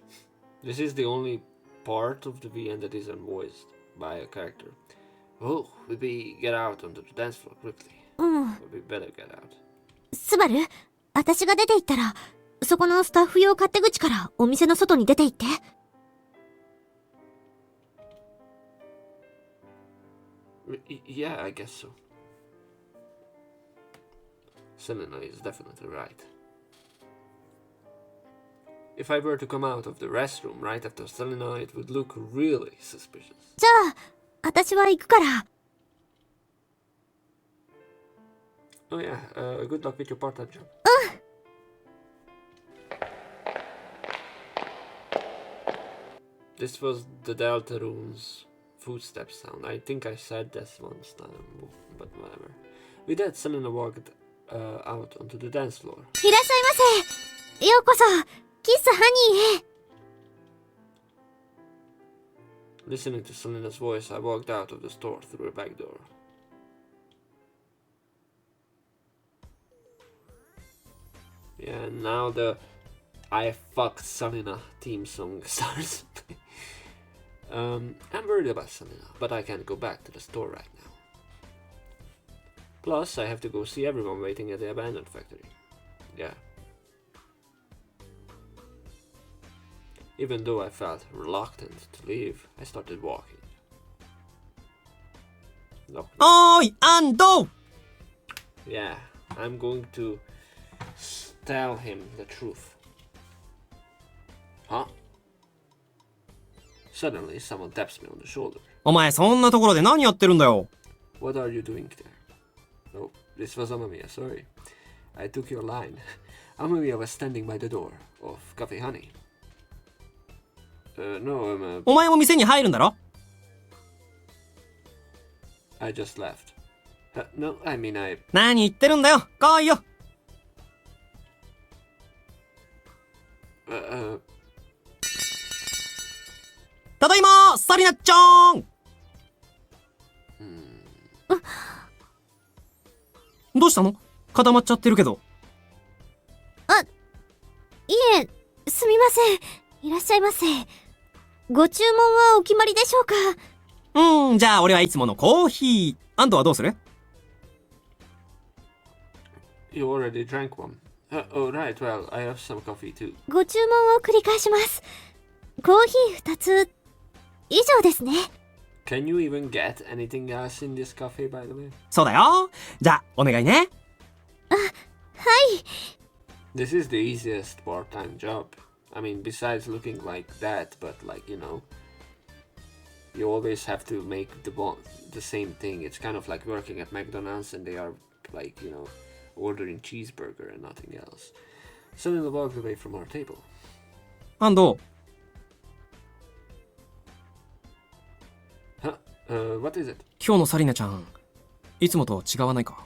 This is the only part of the VN that isn't voiced by a character. Oh, we get out onto the dance floor quickly. We better get out. スバル、私が出て行ったら、そこのスタッフ用勝手口からお店の外に出て行って。 Yeah, I guess so. Selina is definitely right. If I were to come out of the restroom right after Selina, it would look really suspicious. じゃあ、私は行くから。 Oh yeah, good luck with your part-time job. This was the Deltarune's footstep sound. I think I said this once time, but whatever. With that, Selena walked out onto the dance floor. いらっしゃいませ。ようこそ、キスハニーへ。Listening to Selena's voice, I walked out of the store through a back door. Yeah, now the I fucked Selena theme song starts. I'm worried about Selena, but I can't go back to the store right now. Plus, I have to go see everyone waiting at the abandoned factory. Yeah. Even though I felt reluctant to leave, I started walking. Look. おーい、安藤 Yeah, I'm going to tell him the truth. Huh? Suddenly, someone taps me on the shoulder. お前そんなところで何やってるんだよ。 What are you doing there? Oh, this was Amamiya, sorry. I took your line. Amamiya was standing by the door of Cafe Honey. No, お前も店に入るんだろ I just left. No, I mean I... 何言ってるんだよ。来いよ。ただいまサリナちゃんどうしたの固まっちゃってるけど。いえ、すみません。いらっしゃいませ。ご注文はお決まりでしょうか？じゃあ俺はいつものコーヒー。安藤はどうする？ You already drank one. Oh, right, well, I have some coffee too. ご注文を繰り返します。コーヒー2つ以上ですね。Can you even get anything else in this coffee, by the way? そうだよ。じゃあお願いね。はい。 This is the easiest part-time job. I mean, besides looking like that, but like, you know, you always have to make the same thing. It's kind of like working at McDonald's and they are like, you know, ordering cheeseburger and nothing else. Selena walked away from our table. 安藤 What is it? 今日のサリナちゃんいつもと違わないか？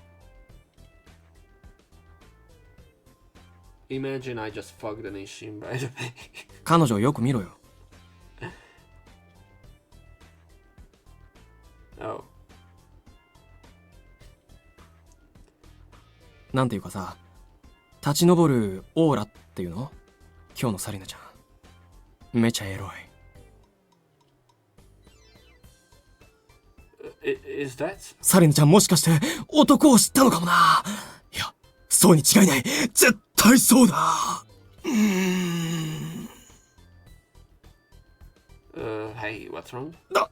Imagine I just fucked an Ishin, by the way. 彼女をよく見ろよ。 Oh. なんていうかさ、立ち上るオーラっていうの？今日のサリナちゃんめちゃエロい。Is that? サリナちゃんもしかして男を知ったのかもな。いや、そうに違いない。絶対そうだ。Hey, what's wrong? ダ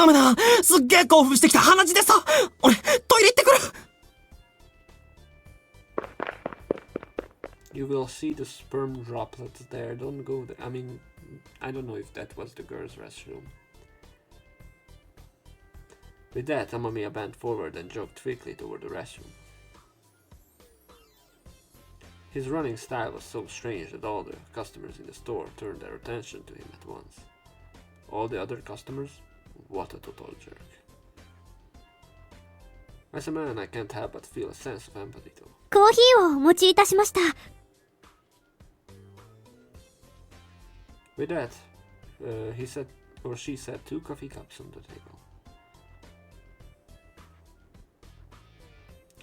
メだ。すっげえ興奮してきた。鼻血でさ。俺トイレ行ってくる。You will see the sperm droplets there. Don't go there. I mean, I don't know if that was the girls' restroom. With that, Amamiya bent forward and jogged quickly toward the restroom. His running style was so strange that all the customers in the store turned their attention to him at once. All the other customers? What a total jerk. As a man, I can't help but feel a sense of empathy though. コーヒーをお持ちいたしました。With that, he said, or she said, 2 coffee cups on the table.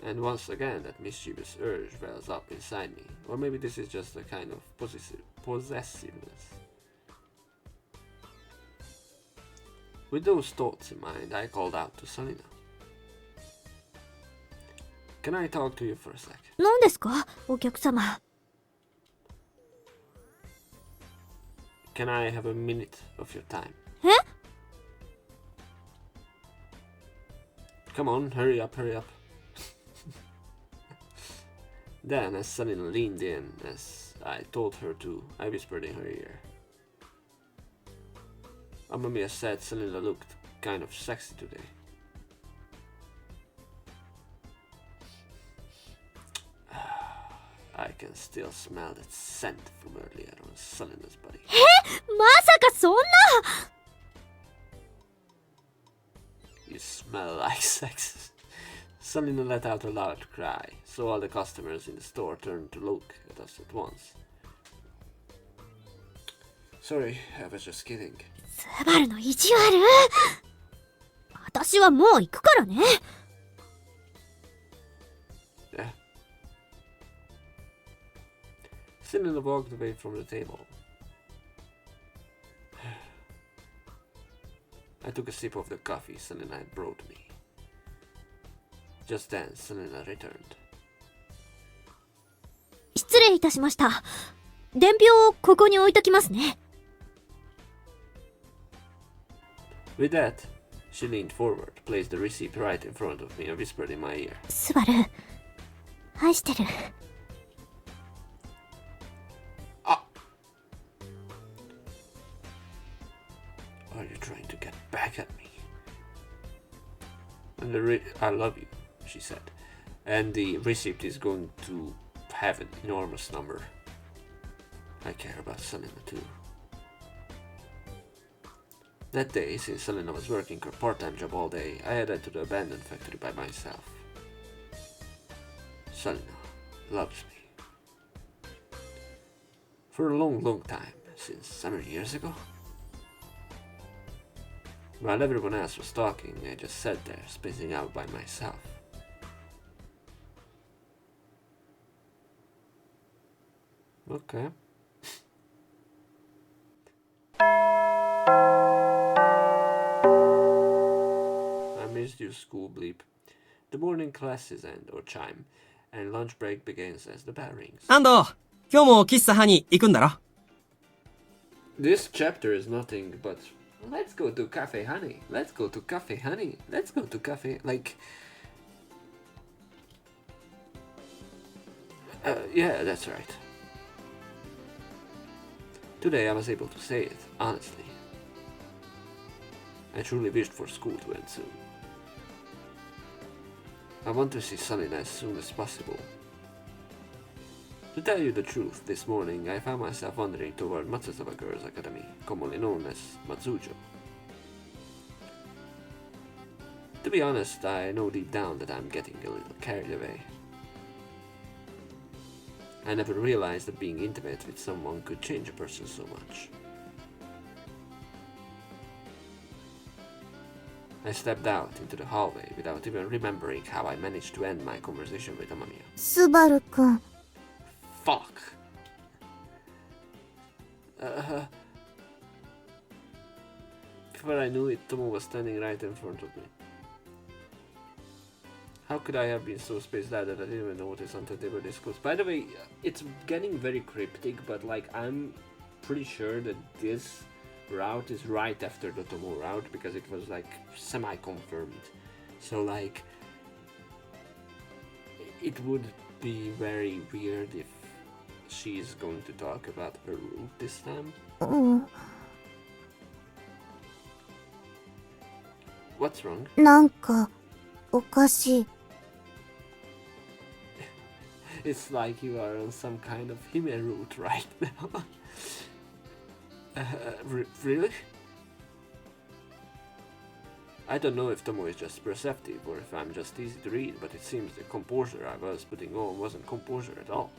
And once again, that mischievous urge wells up inside me. Or maybe this is just a kind of possessiveness. With those thoughts in mind, I called out to Selena. Can I talk to you for a sec? 何ですか、お客様。Can I have a minute of your time? え？ Come on, hurry up, hurry up. Then, as Selena leaned in, as I told her to, I whispered in her ear. Amamiya said Selena looked kind of sexy today. I can still smell that scent from earlier on Selena's body. まさかそんな。 You smell like sex. Selena let out a loud cry, so all the customers in the store turned to look at us at once. Sorry, I was just kidding. スバルの意地悪。私はもう行くからね。Yeah. Selena walked away from the table. I took a sip of the coffee Selena had brought me. Just then, Selena returned. 失礼いたしました。伝票をここに置いときますね。With that, she leaned forward, placed the receipt right in front of me, and whispered in my ear. スバル、愛してる。Are you trying to get back at me? And I love you, she said. And the receipt is going to have an enormous number. I care about Selena too. That day, since Selena was working her part-time job all day, I headed to the abandoned factory by myself. Selena loves me. For a long, long time, since 7 years ago. While everyone else was talking, I just sat there, spacing out by myself. Okay. I missed you, school bleep. The morning classes end, or chime, and lunch break begins as the bell rings. 安藤、今日も喫茶ハニー行くんだろ？ This chapter is nothing but let's go to Cafe Honey. Let's go to Cafe Honey. Let's go to Cafe. Like, yeah, that's right. Today I was able to say it, honestly. I truly wished for school to end soon. I want to see Selena as soon as possible. To tell you the truth, this morning I found myself wandering toward Matsuzawa Girls' Academy, commonly known as Matsujo. To be honest, I know deep down that I'm getting a little carried away. I never realized that being intimate with someone could change a person so much. I stepped out into the hallway without even remembering how I managed to end my conversation with Amamiya. スバル君。 Fuck! Before I knew it, Tomo was standing right in front of me. How could I have been so spaced out that I didn't even notice until they were this close? By the way, it's getting very cryptic, but like I'm pretty sure that this route is right after the Tomo route because it was like semi-confirmed. So like it would be very weird if she's going to talk about her route this time. うん。 What's wrong? なんかおかしい。 It's like you are on some kind of Hime route right now. Really? I don't know if Tomo is just perceptive or if I'm just easy to read, but it seems the composure I was putting on wasn't composure at all.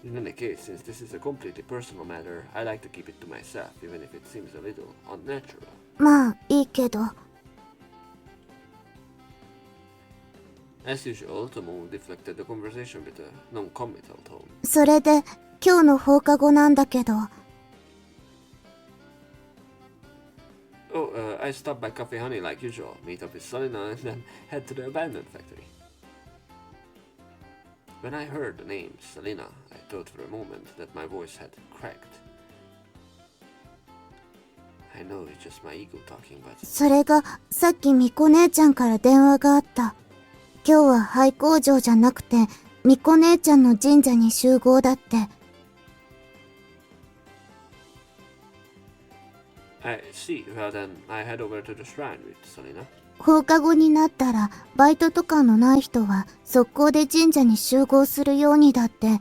In any case, since this is a completely personal matter, I like to keep it to myself, even if it seems a little unnatural. まあいいけど。 As usual, Tomo deflected the conversation with a non-committal tone. それで今日の放課後なんだけど。 Oh, I stopped by Cafe Honey like usual, meet up with Selena, and then head to the abandoned factory. When I heard the name Selena, I thought for a moment that my voice had cracked. I know it's just my ego talking, but... それがさっきミコ姉ちゃんから電話があった。今日は廃工場じゃなくてミコ姉ちゃんの神社に集合だって。I see. Well then, I head over to the shrine with Selena. 放課後になったらバイトとかのない人は速攻で神社に集合するようにだって。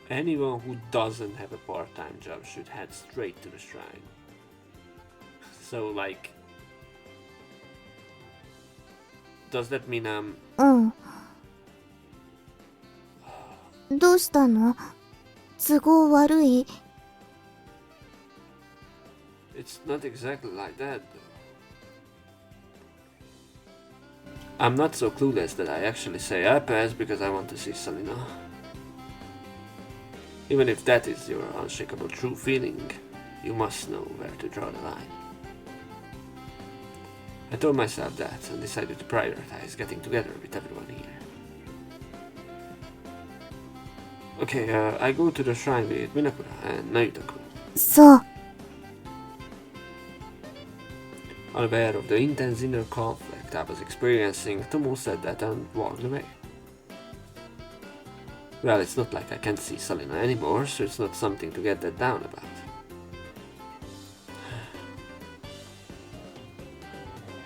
Anyone who doesn't have a part-time job should head straight to the shrine. So, like... Does that mean うん。どうしたの？都合悪い？ It's not exactly like that, though. I'm not so clueless that I actually say I pass because I want to see Selena. Even if that is your unshakable true feeling, you must know where to draw the line. I told myself that and decided to prioritize getting together with everyone here. Okay, I go to the shrine with Minakura and Naruto-kun. そう。 Unaware of the intense inner conflict I was experiencing, Tomo said that and walked away. Well, it's not like I can't see Selena anymore, so it's not something to get that down about.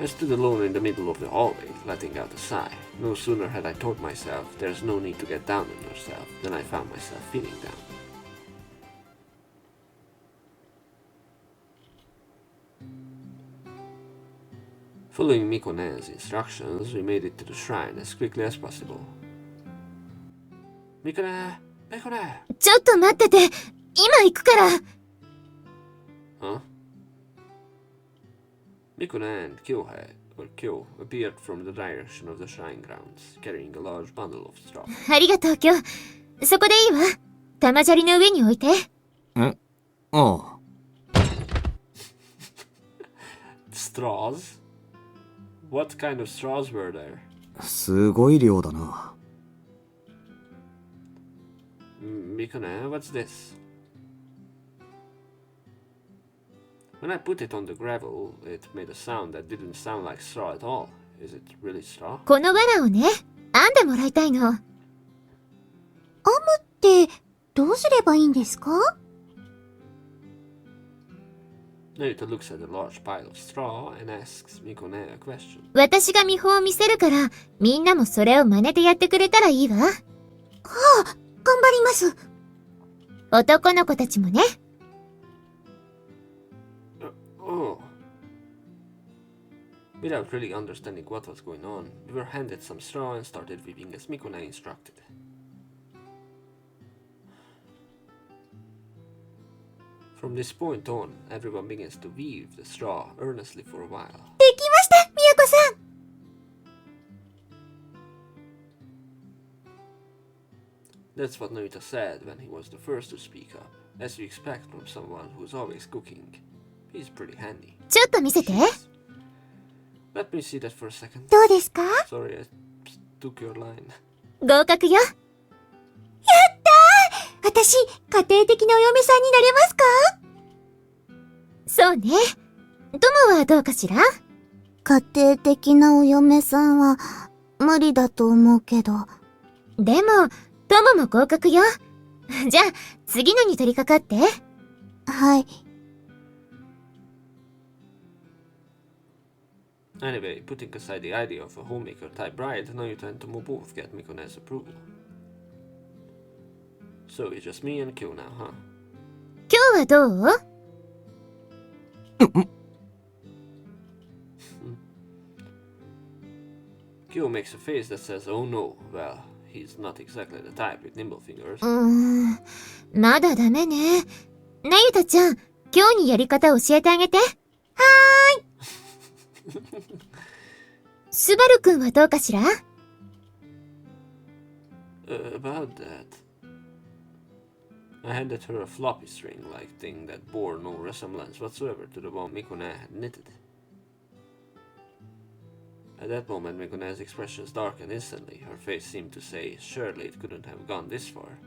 I stood alone in the middle of the hallway, letting out a sigh. No sooner had I told myself there's no need to get down on yourself than I found myself feeling down. Following Mikone's instructions, we made it to the shrine as quickly as possible. Mikone! Mikone! ちょっと待ってて、今行くから。Huh? Mikone and Kyohei, or Kyo, appeared from the direction of the shrine grounds, carrying a large bundle of straw. ありがとう、今日。そこでいいわ。玉砂利の上に置いて。ああ。Straws? What kind of straws were there? すごい量だな。Mikone, what's this? When I put it on the gravel, it made a sound that didn't sound like straw at all. Is it really straw? この藁をね、編んでもらいたいの。編むってどうすればいいんですか？ Naruto looks at a large pile of straw and asks Mikone a question. 私が見本を見せるから、みんなもそれを真似てやってくれたらいいわ。はあ、頑張ります。男の子たちもね。Oh. Without really understanding what was going on, we were handed some straw and started weaving as Mikone instructed. From this point on, everyone begins to weave the straw earnestly for a while. できました、みやこさん。That's what Naruto said when he was the first to speak up, as you expect from someone who's always cooking. He's pretty handy. ちょっと見せて。Let me see that for a second. どうですか？ Sorry, I took your line. 合格よ。私、家庭的なお嫁さんになれますか？そうね。友はどうかしら？家庭的なお嫁さんは無理だと思うけど。でも、友も合格よ。じゃあ、次のに取り掛かって。はい。Anyway, putting aside the idea of a homemaker type bride, Naruto and Tomo both get Mikone's approval. So it's just me and Kyo now, huh? 今日はどう？Kyo makes a face that says, oh no, well, he's not exactly the type with nimble fingers. まだダメね。なゆたちゃん、今日にやり方教えてあげて。はーい。スバルくんはどうかしら？ About that. I handed her a floppy string-like thing that bore no resemblance whatsoever to the one Mikone had knitted. At that moment, Mikone's expressions darkened instantly. Her face seemed to say, surely it couldn't have gone this far.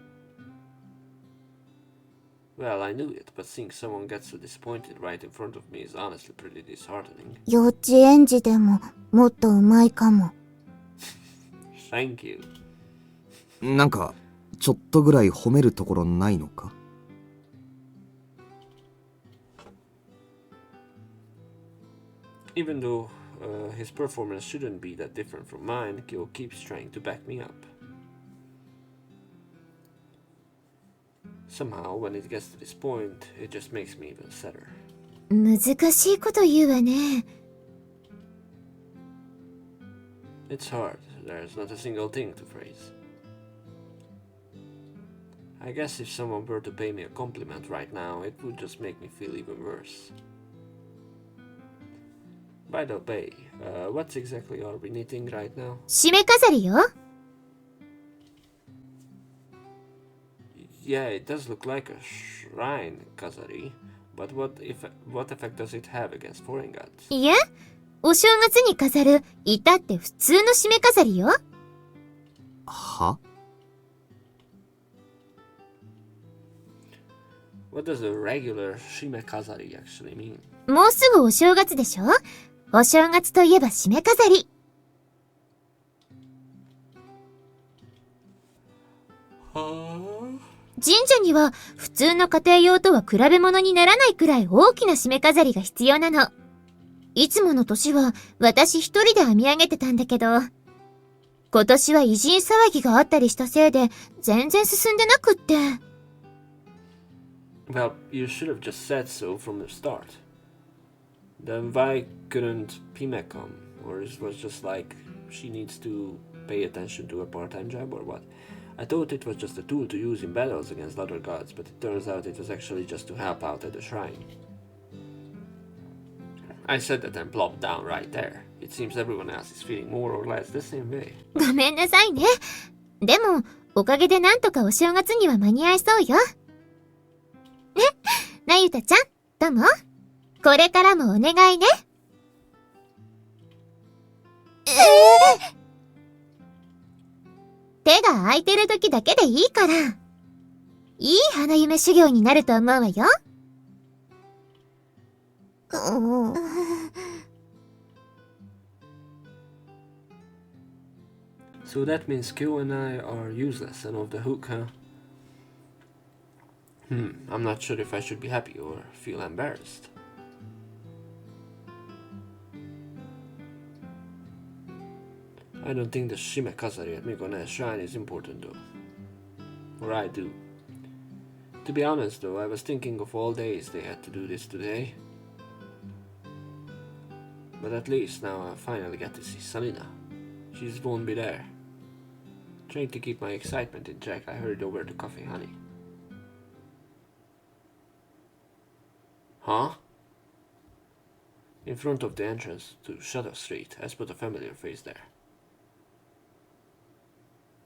Well, I knew it, but seeing someone get so disappointed right in front of me is honestly pretty disheartening. 幼稚園児でももっとうまいかも。Thank you. なんかちょっとぐらい褒めるところないのか？ Even though his performance shouldn't be that different from mine, Kyo keeps trying to back me up. Somehow, when it gets to this point, it just makes me even sadder. 難しいこと言うわね。It's hard. There's not a single thing to praise. I guess if someone were to pay me a compliment right now, it would just make me feel even worse. By the way, what exactly are we knitting right now? 締め飾りよ。Yeah, it does look like a shrine, Kazari. But what effect does it have against foreign gods? いえ、お正月に飾る至って普通の締め飾りよ。は？ What does a regular shime kazari actually mean? もうすぐお正月でしょ？お正月といえば締め飾り。神社には普通の家庭用とは比べ物にならないくらい大きな締め飾りが必要なの。いつもの年は私一人で編み上げてたんだけど、今年は偉人騒ぎがあったりしたせいで全然進んでなくって。Well, you should have just said so from the start. Then why couldn't Pime come? Or it was just like she needs to pay attention to a part-time job or what? I thought it was just a tool to use in battles against other gods, but it turns out it was actually just to help out at the shrine. I said that and plopped down right there. It seems everyone else is feeling more or less the same way. ごめんなさいね。でも、おかげでなんとかお正月には間に合いそうよ。ね、なゆたちゃん、どうも。これからもお願いね。手が空いてる時だけでいいから。いい花嫁修行になると思うわよ。So that means Kyo and I are useless and off the hook, huh? I'm not sure if I should be happy or feel embarrassed. I don't think the Shime Kazari at Mikone's shrine is important though. Or I do. To be honest though, I was thinking of all days they had to do this today. But at least now I finally get to see Salina. She just won't be there. Trying to keep my excitement in check, I hurried over to Coffee Honey. Huh? In front of the entrance to Shadow Street, I spot a familiar face there.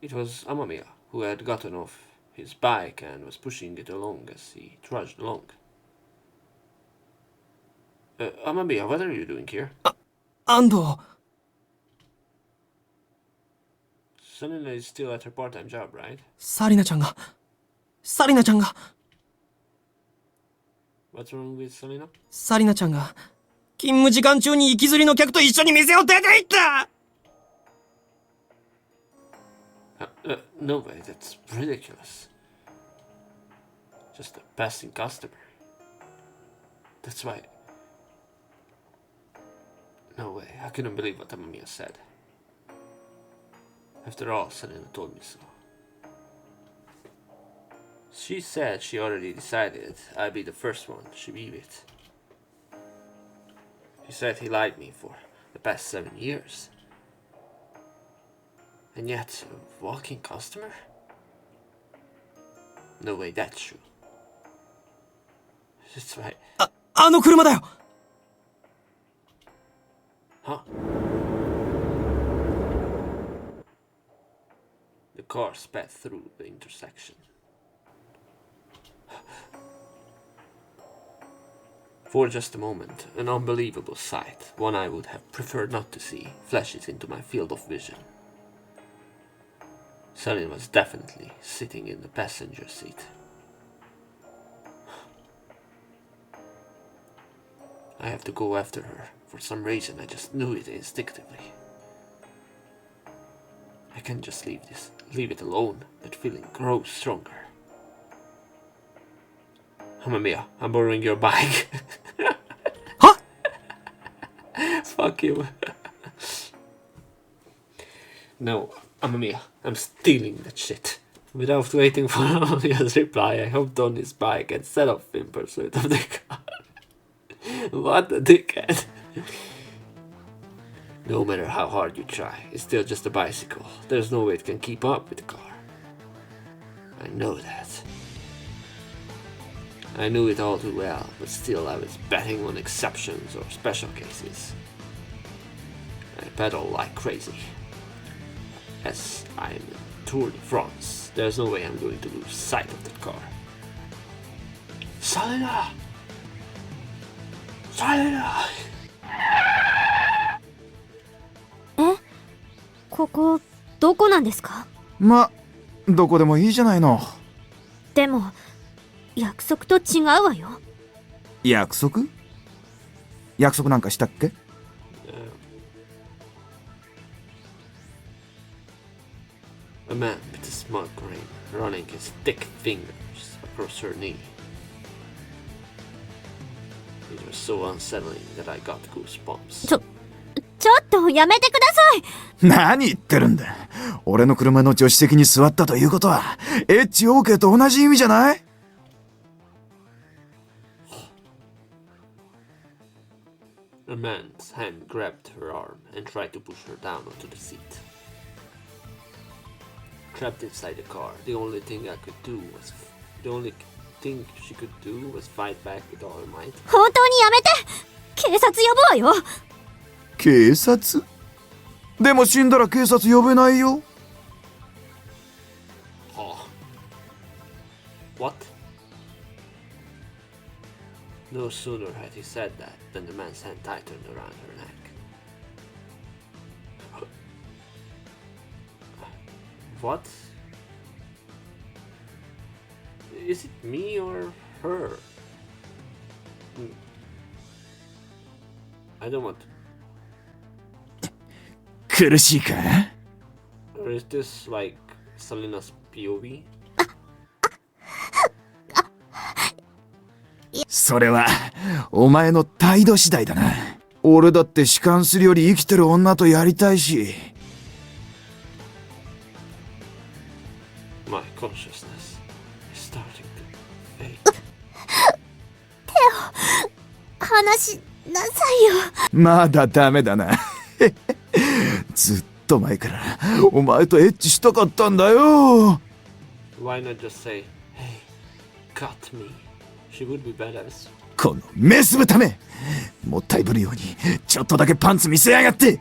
It was Amamiya, who had gotten off his bike and was pushing it along as he trudged along. Amamiya, what are you doing here? 安藤。 Salina is still at her part-time job, right? サリナちゃんが。 What's wrong with Salina? サリナちゃんが勤務時間中に行きずりの客と一緒に店を出て行った。 No way, that's ridiculous. Just a passing customer. That's why... No way, I couldn't believe what Amamiya said. After all, Selena told me so. She said she already decided I'd be the first one she be with. She said he liked me for the past 7 years. And yet, a walking customer? No way, that's true. That's right. あの車だよ。 Huh? The car sped through the intersection. For just a moment, an unbelievable sight, one I would have preferred not to see, flashes into my field of vision. Selin was definitely sitting in the passenger seat. I have to go after her. For some reason, I just knew it instinctively. I can't just leave it alone. That feeling grows stronger. Amamiya, I'm borrowing your bike. は？ Fuck you. No, Amamiya, I'm stealing that shit. Without waiting for Amamiya's reply, I hopped on his bike and set off in pursuit of the car. What a dickhead. No matter how hard you try, it's still just a bicycle. There's no way it can keep up with the car. I know that. I knew it all too well, but still I was betting on exceptions or special cases. I pedal like crazy. As I'm in Tour de France, there's no way I'm going to lose sight of that car. Salina! Salina! ここ、どこなんですか？ま、どこでもいいじゃないの。でも、約束と違うわよ。約束？約束なんかしたっけ？ A man with a smug grin, running his thick fingers across her knee. It was so unsettling that I got goosebumps. ちょっとやめてください。何言ってるんだ。俺の車の助手席に座ったということは、エッチ OK と同じ意味じゃない？ A man's hand grabbed her arm and tried to push her down onto the seat. Trapped inside the car, the only thing she could do was fight back with all her might. 本当にやめて。警察呼ぶわよ。警察？でも死んだら警察呼べないよ。Oh. What? No sooner had he said that than the man's hand tightened around her neck. What? Is it me or her? I don't want to. 苦しいか？ Or is this like Selena's POV? それはお前の態度次第だな。俺だって弛緩するより生きてる女とやりたいし。My consciousness is starting to fade. 話しなさいよ。まだダメだな。ずっと前からお前とエッチしたかったんだよ。Why not just say, hey, cut me? She would be badass. このメス豚め、もったいぶるようにちょっとだけパンツ見せやがって。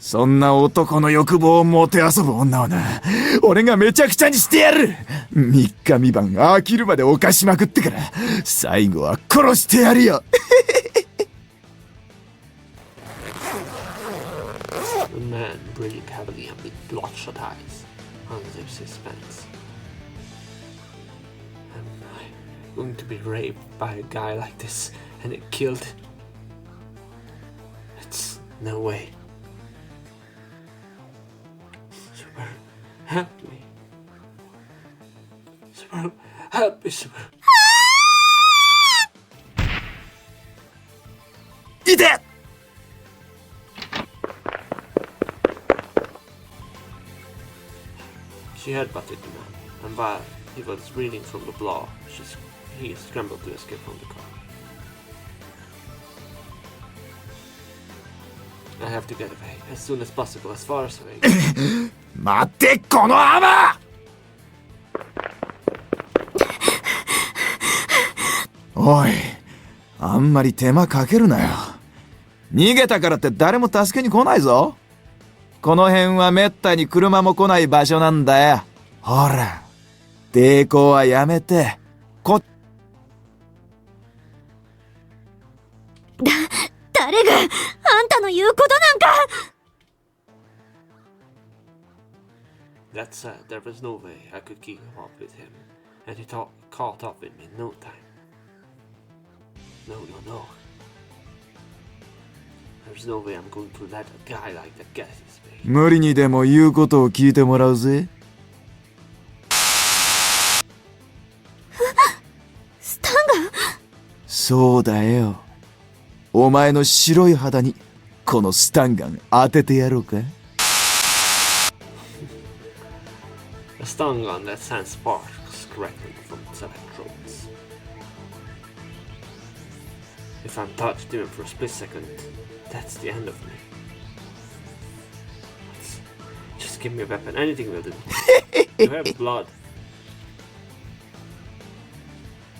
そんな男の欲望をもてあそぶ女はな、俺がめちゃくちゃにしてやる。3日3晩飽きるまで犯しまくってから最後は殺してやるよ。A man breathing heavily and with bloodshot eyes unzips his pants. Am I going to be raped by a guy like this and killed? It's no way. Super, help me. Super, help me, Super. いて！ She headbutted the man, and while he was reeling from the blow, he scrambled to escape from the car. I have to get away as soon as possible, as far as away. 待ってこのアマ！おい、あんまり手間かけるなよ。逃げたからって誰も助けに来ないぞ。この辺はめったに車も来ない場所なんだよ。ほら、抵抗はやめて。誰があんたの言うことなんか。 That said, there was no way I could keep up with him, and he caught up with me in no time. No. There's no way I'm going to let a guy like that get his way. 無理にでも言うことを聞いてもらうぜ。スタンが？そうだよ。お前の白い肌にこのスタンガン当ててやろうか。 A stun gun that sends sparks correctly from its electrodes. If I'm touched even for a split second, that's the end of me. Just give me a weapon, anything will do. You have blood.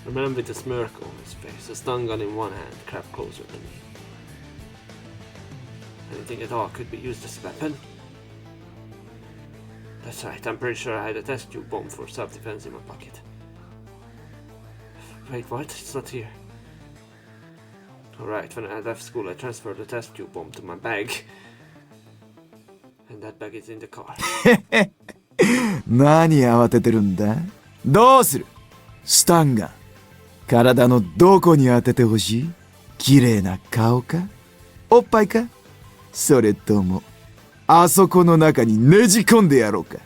A man with a smirk on his face, a stun gun in one hand, crept closer to me. Anything at all could be used as a weapon? That's right, I'm pretty sure I had a test tube bomb for self-defense in my pocket. Wait, what? It's not here. Alright, when I left school I transferred the test tube bomb to my bag. And that bag is in the car. 何慌ててるんだ。どうする？スタンガン。体のどこに当ててほしい？綺麗な顔か？おっぱいか？それともあそこの中にねじ込んでやろうか。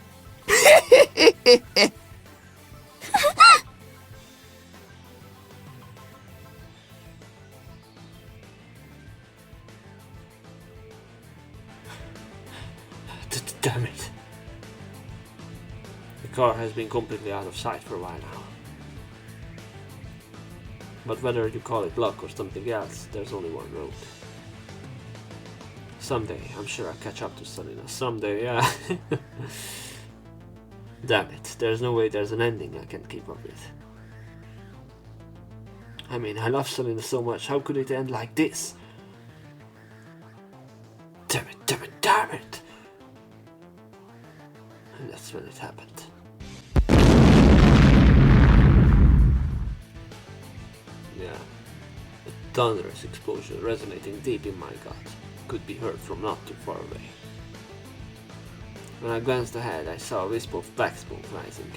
Damn it. The car has been completely out of sight for a while now. But whether you call it luck or something else, there's only one road. Someday, I'm sure I'll catch up to Selena. Someday, yeah. Damn it, there's no way there's an ending I can keep up with. I mean, I love Selena so much, how could it end like this? Damn it, damn it, damn it! And that's when it happened. Yeah. A thunderous explosion resonating deep in my gut could be heard from not too far away. When I glanced ahead, I saw a wisp of black smoke rising.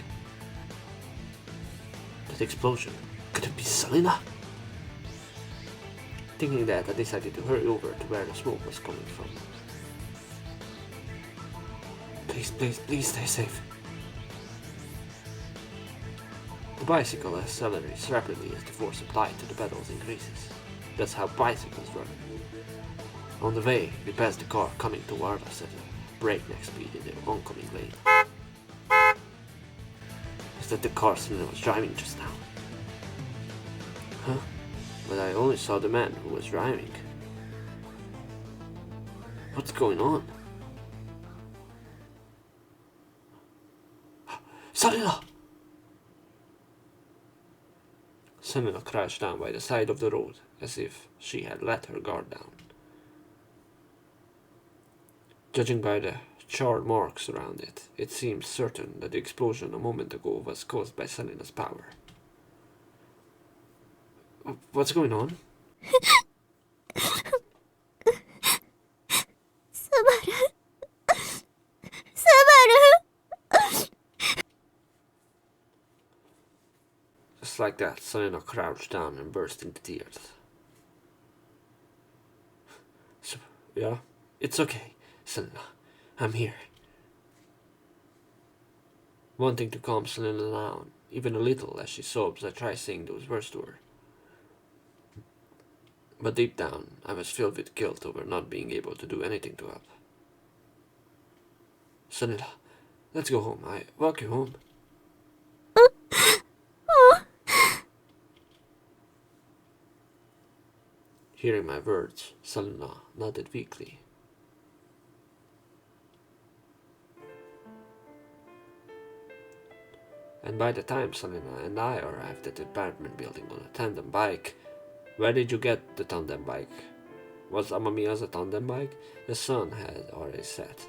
That explosion, could it be Selena? Thinking that, I decided to hurry over to where the smoke was coming from. Please, please, please stay safe. The bicycle accelerates rapidly as the force applied to the pedals increases. That's how bicycles work. On the way, we passed the car coming toward us at a breakneck speed in the oncoming lane. Is that the car Selena was driving just now? Huh? But I only saw the man who was driving. What's going on? Selena! Selena crashed down by the side of the road, as if she had let her guard down. Judging by the charred marks around it, it seems certain that the explosion a moment ago was caused by Selena's power. What's going on? Just like that, Selena crouched down and burst into tears. Yeah, it's okay, Selena. I'm here. Wanting to calm Selena down, even a little as she sobs, I try saying those words to her. But deep down, I was filled with guilt over not being able to do anything to help. Selena, let's go home. I walk you home. Hearing my words, Selena nodded weakly. And by the time Selena and I arrived at the apartment building on a tandem bike, where did you get the tandem bike? Was Amamiya's a tandem bike? The sun had already set.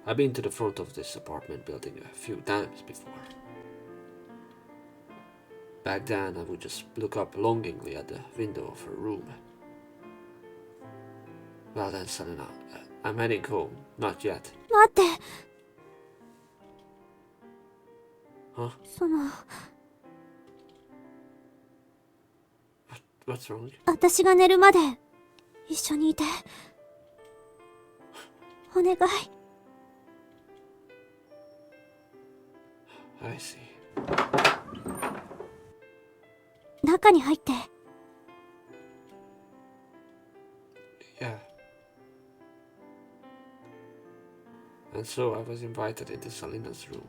I've been to the front of this apartment building a few times before. Back then, I would just look up longingly at the window of her room. Well then, Selena, I'm heading home. Not yet. 待って。 Huh? その、 What's wrong? 私が寝るまで一緒にいて。お願い。I see. 中に入って Yeah. And so I was invited into Salina's room.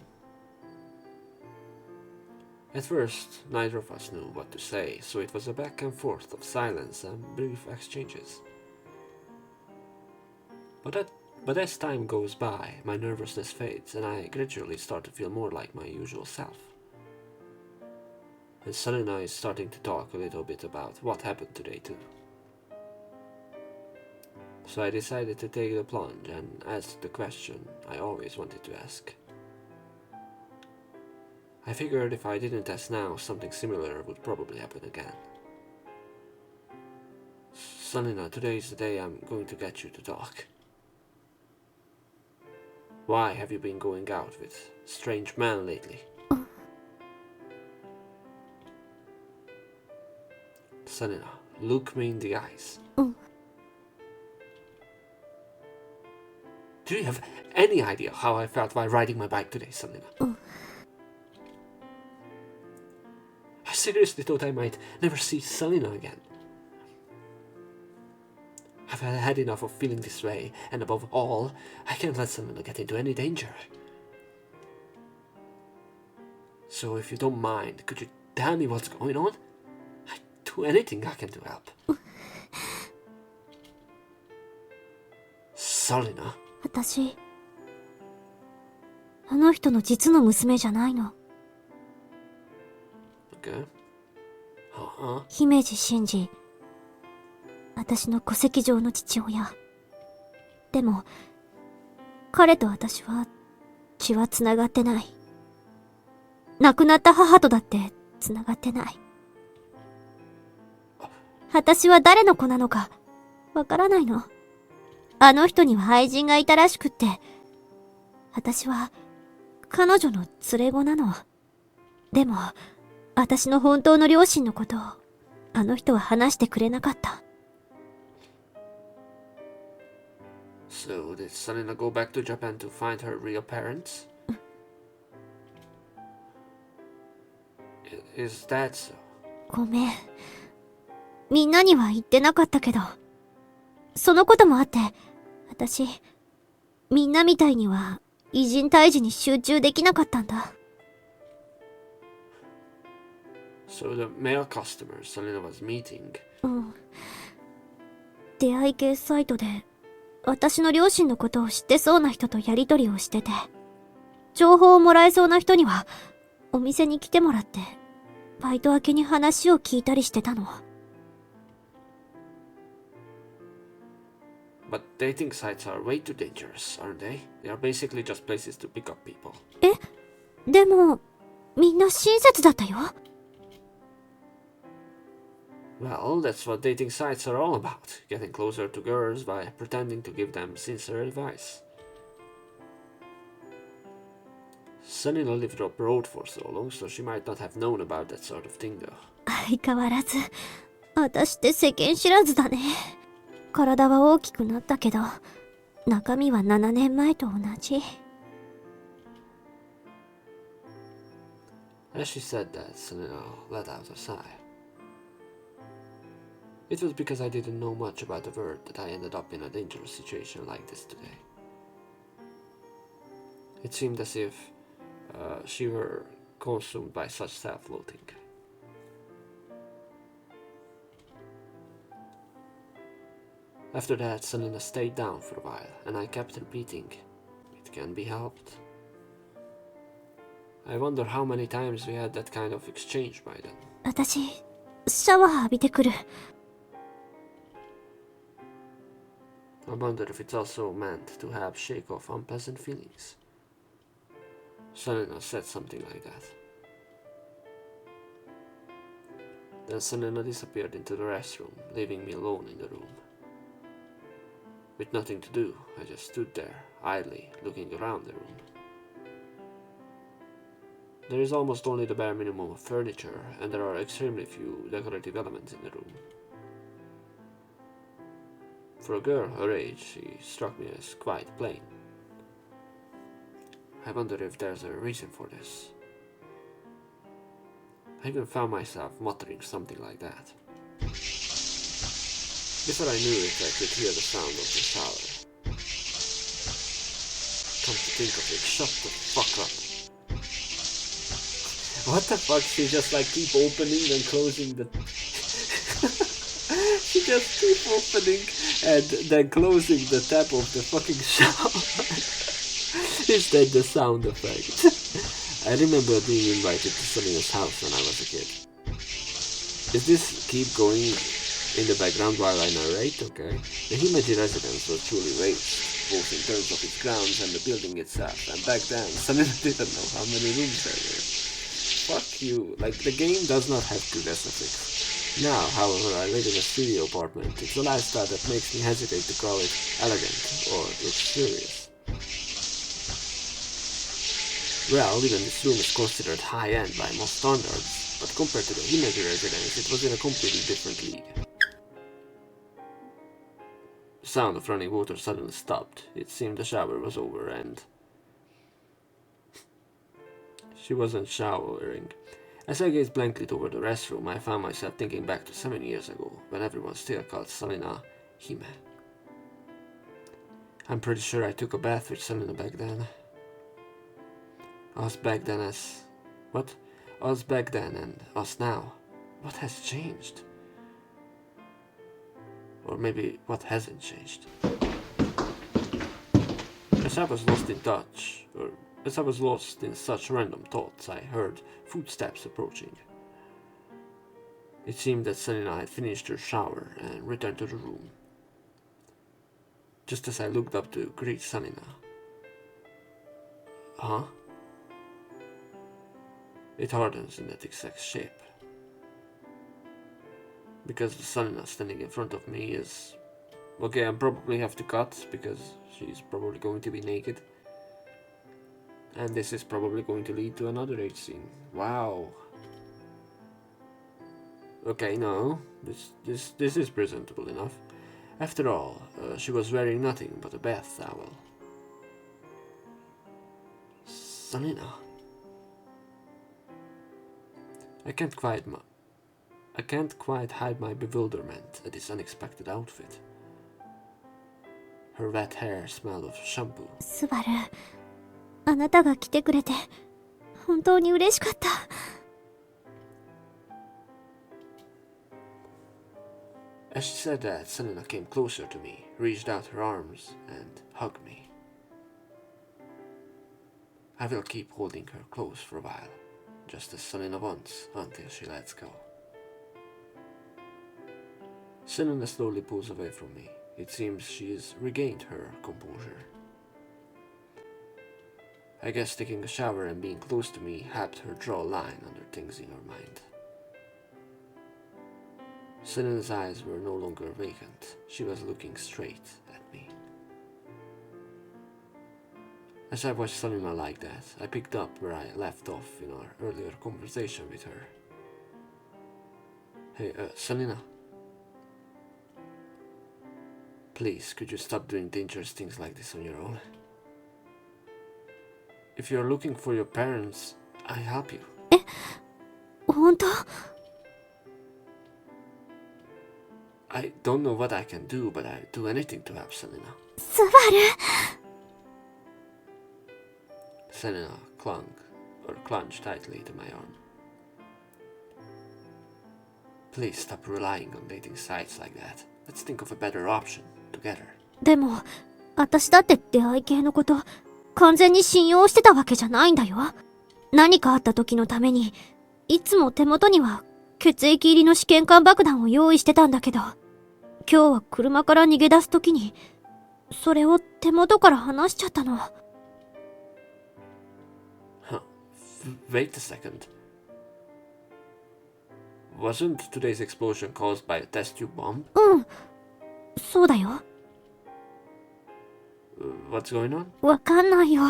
At first, neither of us knew what to say, so it was a back and forth of silence and brief exchanges. But as time goes by, my nervousness fades and I gradually start to feel more like my usual self. And Salina is starting to talk a little bit about what happened today too. So I decided to take the plunge and ask the question I always wanted to ask. I figured if I didn't ask now, something similar would probably happen again. Salina, today is the day I'm going to get you to talk. Why have you been going out with strange men lately? Salina, look me in the eyes. Do you have any idea how I felt while riding my bike today, Salina? I seriously thought I might never see Salina again. I've had enough of feeling this way, and above all, I can't let Salina get into any danger. So if you don't mind, could you tell me what's going on? I'd do anything I can to help. Salina? 私、あの人の実の娘じゃないの。Okay. Uh-huh. 姫路真司。私の戸籍上の父親。でも、彼と私は血は繋がってない。亡くなった母とだって繋がってない。私は誰の子なのかわからないの。あの人には愛人がいたらしくって、私は彼女の連れ子なの。でも、私の本当の両親のことをあの人は話してくれなかった。So did Salina go back to Japan to find her real parents? Is that so? ごめん。みんなには言ってなかったけど、そのこともあって、私、みんなみたいには偉人退治に集中できなかったんだ。So the male customers Salina was meeting. うん。出会い系サイトで、私の両親のことを知ってそうな人とやりとりをしてて、情報をもらえそうな人には、お店に来てもらって、バイト明けに話を聞いたりしてたの。But dating sites are way too dangerous, aren't they? They are basically just places to pick up people. え、でも、みんな親切だったよ。Well, that's what dating sites are all about. Getting closer to girls by pretending to give them sincere advice. Salina lived abroad for so long, so she might not have known about that sort of thing though. 相変わらず、私って世間知らずだね。体は大きくなったけど、中身は7年前と同じ。As she said that, Salina let out a sigh. It was because I didn't know much about the world that I ended up in a dangerous situation like this today. It seemed as if she were consumed by such self-loathing. After that, Salina stayed down for a while, and I kept repeating, "It can be helped." I wonder how many times we had that kind of exchange by then. 私、シャワー浴びてくる。I wonder if it's also meant to help shake off unpleasant feelings. Salina said something like that. Then Salina disappeared into the restroom, leaving me alone in the room. With nothing to do, I just stood there, idly looking around the room. There is almost only the bare minimum of furniture, and there are extremely few decorative elements in the room. For a girl her age, she struck me as quite plain. I wonder if there's a reason for this. I even found myself muttering something like that. Before I knew it, I could hear the sound of the shower. Come to think of it, shut the fuck up. What the fuck? She just like keep opening and closing the... She just keep opening and then closing the tap of the fucking shower. Is that the sound effect? I remember being invited to Selena's house when I was a kid. Is this keep going in the background while I narrate? Okay. The Hime residence was truly waste, both in terms of its grounds and the building itself. And back then, Selena didn't know how many rooms there were. Fuck you. Like, the game does not have good aesthetics. Now, however, I live in a studio apartment. It's a lifestyle that makes me hesitate to call it elegant or luxurious. Well, even this room is considered high-end by most standards, but compared to the Hime residence, it was in a completely different league. The sound of running water suddenly stopped. It seemed the shower was over and... She wasn't showering. As I gazed blankly toward the restroom, I found myself thinking back to 7 years ago, when everyone still called Selena Hime. I'm pretty sure I took a bath with Selena back then. Us back then as... What? Us back then and us now. What has changed? Or maybe what hasn't changed? As I was lost in touch, or as I was lost in such random thoughts, I heard footsteps approaching. It seemed that Selena had finished her shower and returned to the room. Just as I looked up to greet Selena. Huh? It hardens in that exact shape. Because the Selena standing in front of me is... Okay, I probably have to cut, because she's probably going to be naked. And this is probably going to lead to another age scene. Wow. Okay, no. This is presentable enough. After all, she was wearing nothing but a bath towel. Selena. I can't quite hide my bewilderment at this unexpected outfit. Her wet hair smelled of shampoo. スバル、あなたが来てくれて本当に嬉しかった。As she said that, Selena came closer to me, reached out her arms, and hugged me. I will keep holding her close for a while, just as Selena wants, until she lets go. Selena slowly pulls away from me. It seems she's regained her composure. I guess taking a shower and being close to me helped her draw a line under things in her mind. Selena's eyes were no longer vacant. She was looking straight at me. As I watched Selena like that, I picked up where I left off in our earlier conversation with her. Hey, Selena. Please, could you stop doing dangerous things like this on your own? If you're looking for your parents, I help you. 本当？ I don't know what I can do, but I'd do anything to help Selena. スバル。 Selena clung tightly to my arm. Please stop relying on dating sites like that. Let's think of a better option, together. でも、私だって出会い系のこと、完全に信用してたわけじゃないんだよ。何かあった時のために、いつも手元には血液入りの試験管爆弾を用意してたんだけど、今日は車から逃げ出す時に、それを手元から離しちゃったの。Wait a second. Wasn't today's explosion caused by a test tube bomb? うん、そうだよ。What's going on? わかんないよ。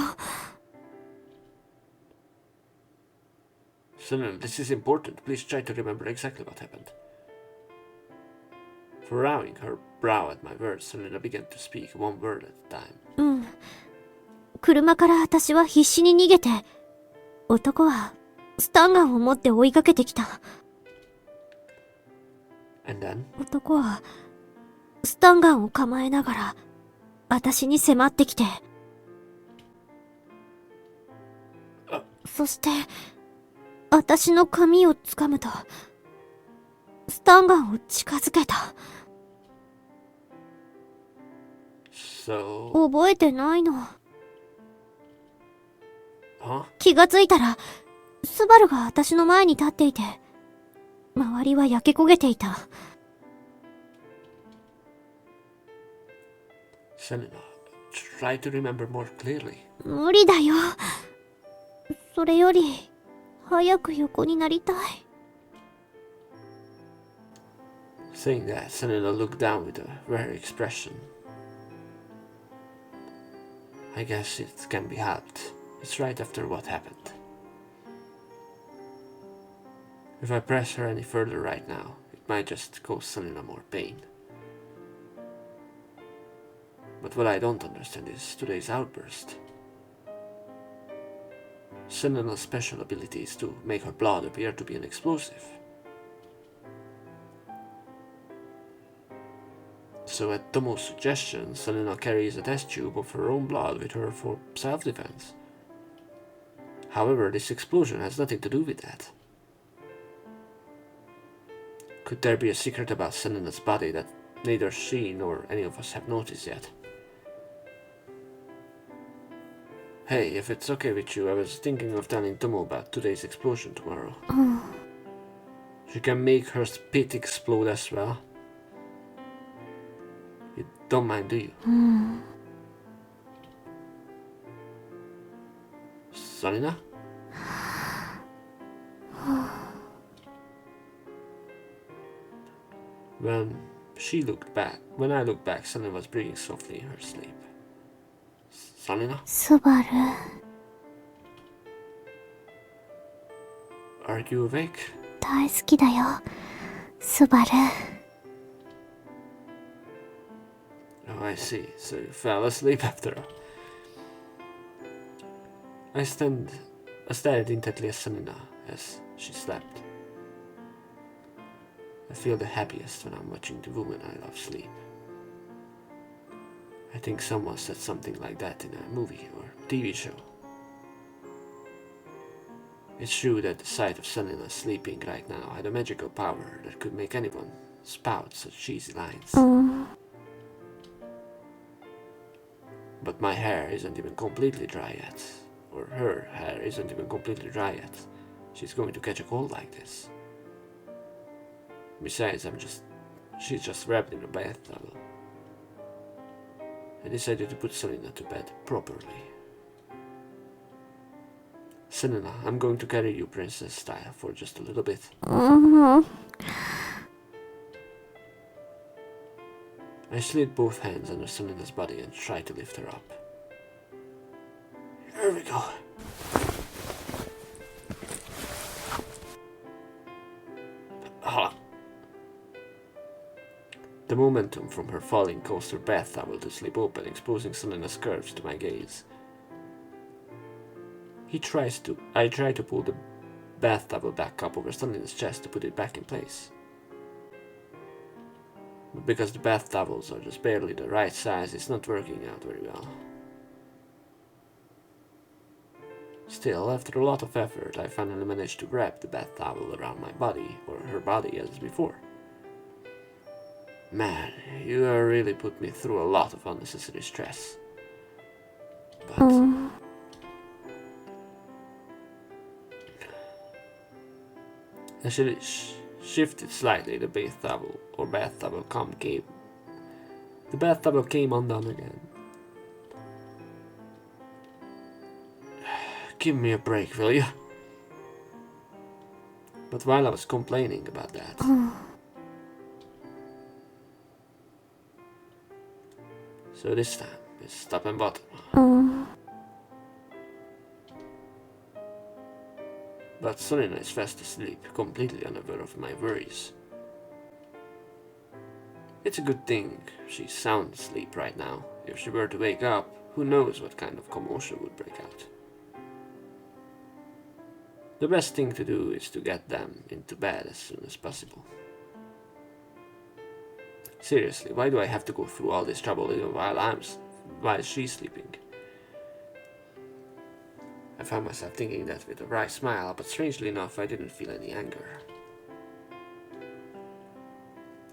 Selena, this is important. Please try to remember exactly what happened. Furrowing her brow at my words, Selena began to speak one word at a time. うん。車から私は必死に逃げて、男はスタンガンを持って追いかけてきた。And then? 男はスタンガンを構えながら、私に迫ってきて。そして、私の髪を掴むと、スタンガンを近づけた。So, 覚えてないの。huh? 気がついたら、スバルが私の前に立っていて、周りは焼け焦げていた。Selena, try to remember more clearly. 無理だよ。それより、早く横になりたい。Saying that, Selena looked down with a weary expression. I guess it can be helped. It's right after what happened. If I press her any further right now, it might just cause Selena more pain. But what I don't understand is today's outburst. Selena's special ability is to make her blood appear to be an explosive. So at Tomo's suggestion, Selena carries a test tube of her own blood with her for self-defense. However, this explosion has nothing to do with that. Could there be a secret about Selena's body that neither she nor any of us have noticed yet? Hey, if it's okay with you, I was thinking of telling Tomo about today's explosion tomorrow. She can make her spit explode as well. You don't mind, do you? Selena? When I looked back, Selena was breathing softly in her sleep. Selena? スバル。Are you awake? 大好きだよ。スバル。Oh, I see. So you fell asleep after all. I stared intently at Selena as she slept. I feel the happiest when I'm watching the woman I love sleep. I think someone said something like that in a movie or TV show. It's true that the sight of Selena sleeping right now had a magical power that could make anyone spout such cheesy lines. But my hair isn't even completely dry yet. Or her hair isn't even completely dry yet. She's going to catch a cold like this. Besides, she's just wrapped in a bath towel. I decided to put Selena to bed properly. Selena, I'm going to carry you princess style for just a little bit. I slid both hands under Selena's body and tried to lift her up. Here we go. Ah. The momentum from her falling caused her bath towel to slip open, exposing Selena's curves to my gaze. I tried to pull the bath towel back up over Selena's chest to put it back in place. But because the bath towels are just barely the right size, it's not working out very well. Still, after a lot of effort, I finally managed to wrap the bath towel around my body, or her body as before. Man, you have really put me through a lot of unnecessary stress. But as she shifted slightly, the bath towel came undone again. Give me a break, will you? But while I was complaining about that, so this time it's top and bottom. But Selena is fast asleep, completely unaware of my worries. It's a good thing she's sound asleep right now. If she were to wake up, who knows what kind of commotion would break out. The best thing to do is to get them into bed as soon as possible. Seriously, why do I have to go through all this trouble while she's sleeping? I found myself thinking that with a wry smile, but strangely enough, I didn't feel any anger.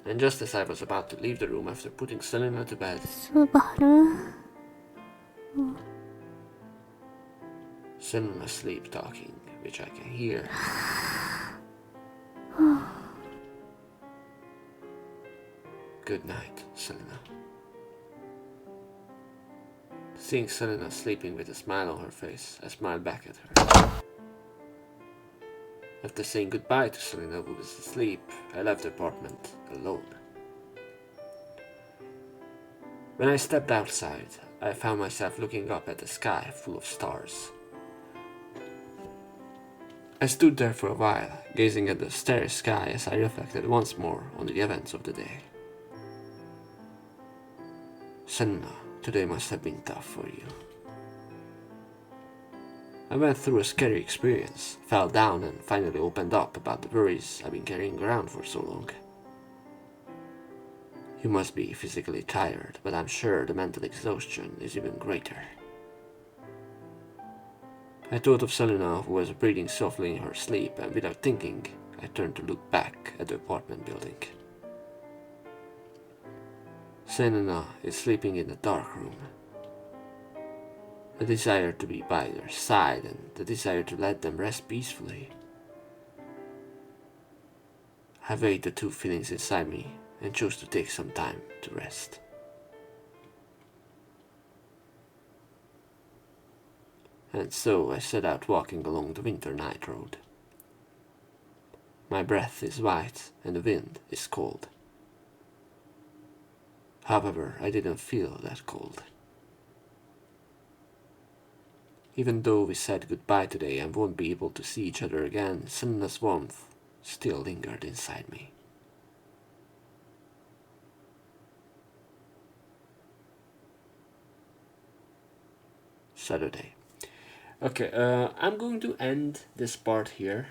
And just as I was about to leave the room after putting Selena to bed, スバル Selena sleep talking, which I can hear. Good night, Selena. Seeing Selena sleeping with a smile on her face, I smiled back at her. After saying goodbye to Selena, who was asleep, I left the apartment alone. When I stepped outside, I found myself looking up at the sky full of stars. I stood there for a while, gazing at the starry sky as I reflected once more on the events of the day. Selena, today must have been tough for you. I went through a scary experience, fell down and finally opened up about the worries I've been carrying around for so long. You must be physically tired, but I'm sure the mental exhaustion is even greater. I thought of Selena, who was breathing softly in her sleep, and without thinking, I turned to look back at the apartment building. Selena is sleeping in the dark room. The desire to be by their side and the desire to let them rest peacefully. I weighed the two feelings inside me and chose to take some time to rest. And so I set out walking along the winter night road. My breath is white and the wind is cold. However, I didn't feel that cold. Even though we said goodbye today and won't be able to see each other again, Selena's warmth still lingered inside me. Saturday. Okay, I'm going to end this part here,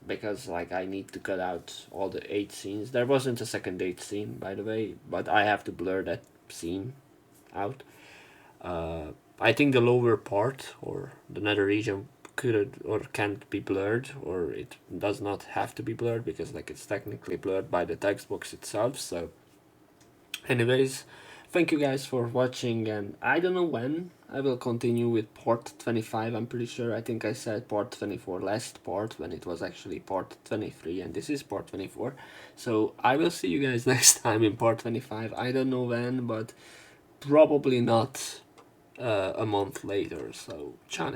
because I need to cut out all the 8 scenes. There wasn't a second date scene, by the way, but I have to blur that scene out. I think the lower part, or the nether region, could or can't be blurred, or it does not have to be blurred, because it's technically blurred by the text box itself. So anyways, thank you guys for watching, and I don't know when I will continue with part 25. I'm pretty sure, I think I said part 24 last part, when it was actually part 23, and this is part 24. So I will see you guys next time in part 25. I don't know when, but probably not a month later. So ciao.